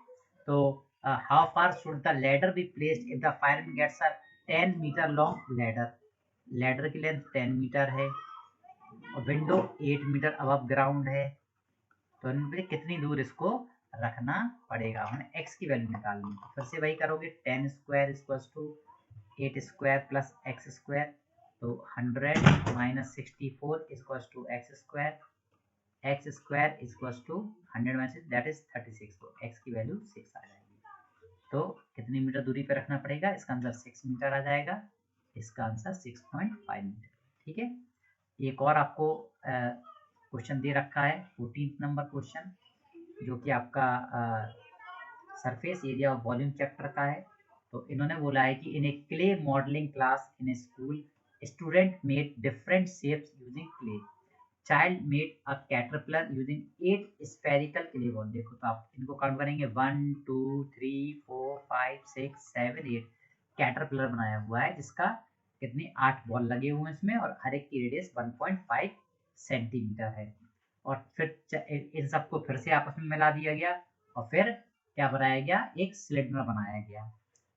तो how far should the ladder be placed if the fireman gets a 10 metre long ladder, ladder की लेंथ 10 मीटर है और विंडो 8 मीटर अबव ग्राउंड है, तो इनमें कितनी दूर इसको रखना पड़ेगा, हमें x की वैल्यू निकालनी है। फिर से वही करोगे, 10 square equals to 8 square plus x square, तो 100 minus 64 equals to x square equals to 100 minus that is 36, तो x की वैल्यू 6 आ जाएगी। तो कितनी मीटर दूरी पे रखना पड़ेगा, इसका आंसर 6 मीटर आ जाएगा, इसका आंसर 6.5 मीटर। ठीक है, एक और आपको क्वेश्चन दे रखा है 14 नंबर क्वेश्चन, जो कि आपका सरफेस एरिया और वॉल्यूम चैप्टर का है। तो इन्होंने बोला है कि in a clay modelling class in a school student made different shapes using clay, child made a caterpillar using 8 spherical clay ball. देखो तो आप इनको काउंट करेंगे 1 2 3 4 5 6 7 8 कैटरपिलर बनाया हुआ है, जिसका कितने 8 बॉल लगे हुए हैं इसमें, और हर एक की रेडियस 1.5 सेंटीमीटर है। और फिर इन सबको फिर से आपस में मिला दिया गया और फिर क्या बनाया गया, एक सिलेंडर बनाया गया।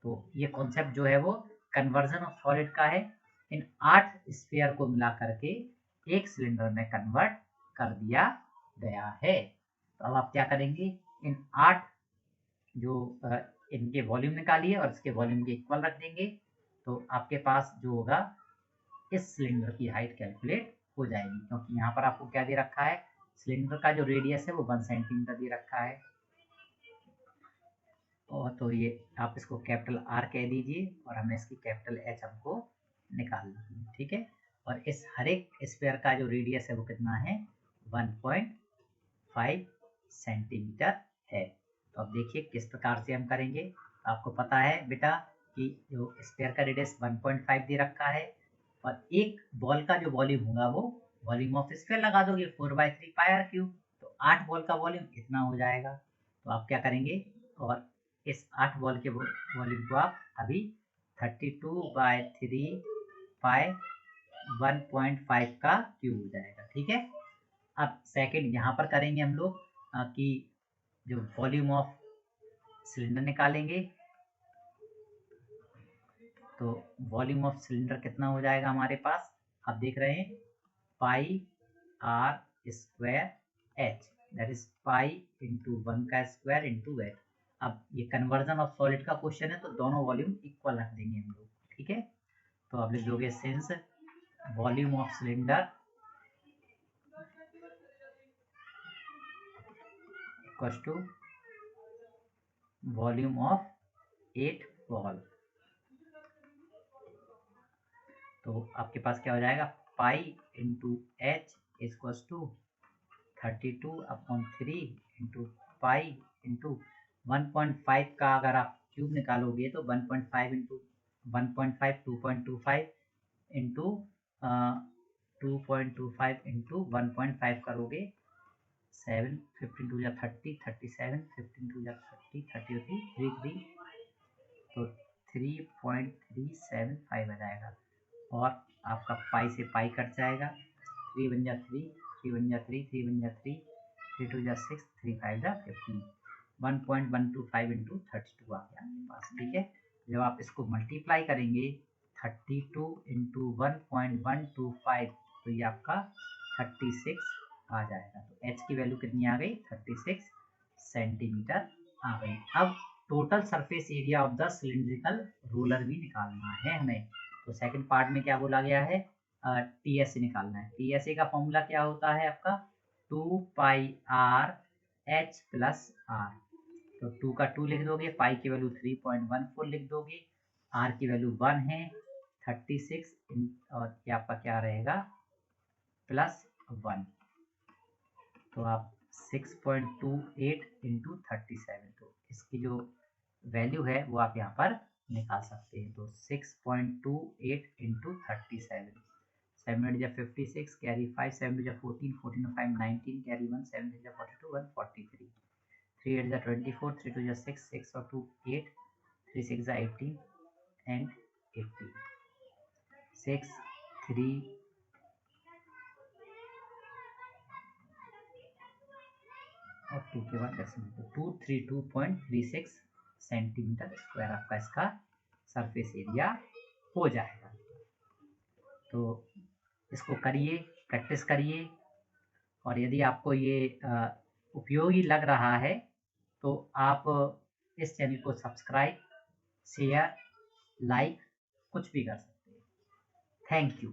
तो ये कॉन्सेप्ट जो है वो कन्वर्जन ऑफ सॉलिड का है, इन 8 स्फीयर को मिला करके एक सिलेंडर में कन्वर्ट कर दिया गया है। तो अब आप क्या करेंगे, इन 8 जो इनके वॉल्यूम निकालिए और इसके वॉल्यूम के इक्वल रख देंगे, तो आपके पास जो होगा इस सिलेंडर की हाइट कैलकुलेट हो जाएगी, क्योंकि यहाँ पर आपको क्या दे रखा है, सिलेंडर का जो रेडियस है वो 1 सेंटीमीटर दे रखा है। और तो ये आप इसको कैपिटल आर कह दीजिए और हमें इसकी कैपिटल एच हमको निकालनी है। ठीक है, और इस हर एक स्फीयर का जो रेडियस है वो कितना है, 1.5 सेंटीमीटर है। तो अब देखिए किस प्रकार से हम करेंगे। तो आपको पता है बेटा कि जो स्फीयर का रेडियस 1.5 दे रखा है, और एक बॉल का जो वॉल्यूम होगा वो वॉल्यूम ऑफ स्फीयर लगा दोगे 4/3 पाई आर क्यूब, तो 8 बॉल का वॉल्यूम इतना हो जाएगा। तो आप क्या करेंगे, और इस 8 बॉल के वॉल्यूम को आप अभी 32/3 पाई 1.5 का क्यूब हो जाएगा। ठीक है, अब सेकंड यहाँ पर करेंगे हम लोग कि जो वॉल्यूम ऑफ सिलेंडर निकालेंगे, तो वॉल्यूम ऑफ सिलेंडर कितना हो जाएगा हमारे पास, आप देख रहे हैं pi R square H, that is pi into 1 का स्क्वायर इंटू एच। अब ये कन्वर्जन ऑफ सॉलिड का क्वेश्चन है, तो दोनों वॉल्यूम इक्वल रख देंगे हम लोग। ठीक है, तो आप लिख दोगे since volume of cylinder equals to volume of 8 ball, तो आपके पास क्या हो जाएगा, pi into h equals to 32/3 into pi into 1.5 का अगर आप क्यूब निकालोगे तो 1.5 इंटू 1.5 2.25 इंटू 2.25 इंटू 1.5 करोगे 7 15 टू या 30 37 15 टू या 30 33 33, तो 3.375 आ जाएगा, और आपका पाई से पाई कट जाएगा, 3 1 जा 3 3 1 जा 3 3 1 जा 3 3 2 जा 6 3 5 जा 15, 1.125 इंटू 32 आ गया आपके पास। ठीक है, जब आप इसको मल्टीप्लाई करेंगे 32 इंटू 1.125, तो ये आपका 36 आ जाएगा। तो h की वैल्यू कितनी आ गई, 36 सेंटीमीटर आ गई। अब total surface area of the cylindrical roller भी निकालना है हमें। तो सेकंड पार्ट में क्या बोला गया है, टीएसए निकालना है। टीएसए का फॉर्मूला क्या होता है आपका, 2 पाई आर एच प्लस आर। तो 2 का 2 लिख दोगे, पाई की वैल्यू 3.14 लिख दोगे, आर की वैल्यू 1 है, 36 और ये आपका क्या रहेगा, प्लस 1। तो आप 6.28 इंटू 37, तो इसकी जो वैल्यू है वो आप यहाँ पर निकाल सकते हैं। तो 6.28 इंटू 37, 7 8 56, कैरी 5, 7 2 14, 14 और 5 19, कैरी 1, 7 3 42, 1 43, 3 8 24, 3 2 6, 6 और 2 8, 3 6 18 and 80, 6 3 और 2 के बाद डेसिमल, तो 232.36 सेंटीमीटर स्क्वायर आपका इसका सरफेस एरिया हो जाएगा। तो इसको करिए, प्रैक्टिस करिए, और यदि आपको ये उपयोगी लग रहा है तो आप इस चैनल को सब्सक्राइब, शेयर, लाइक कुछ भी कर सकते हैं। Thank you.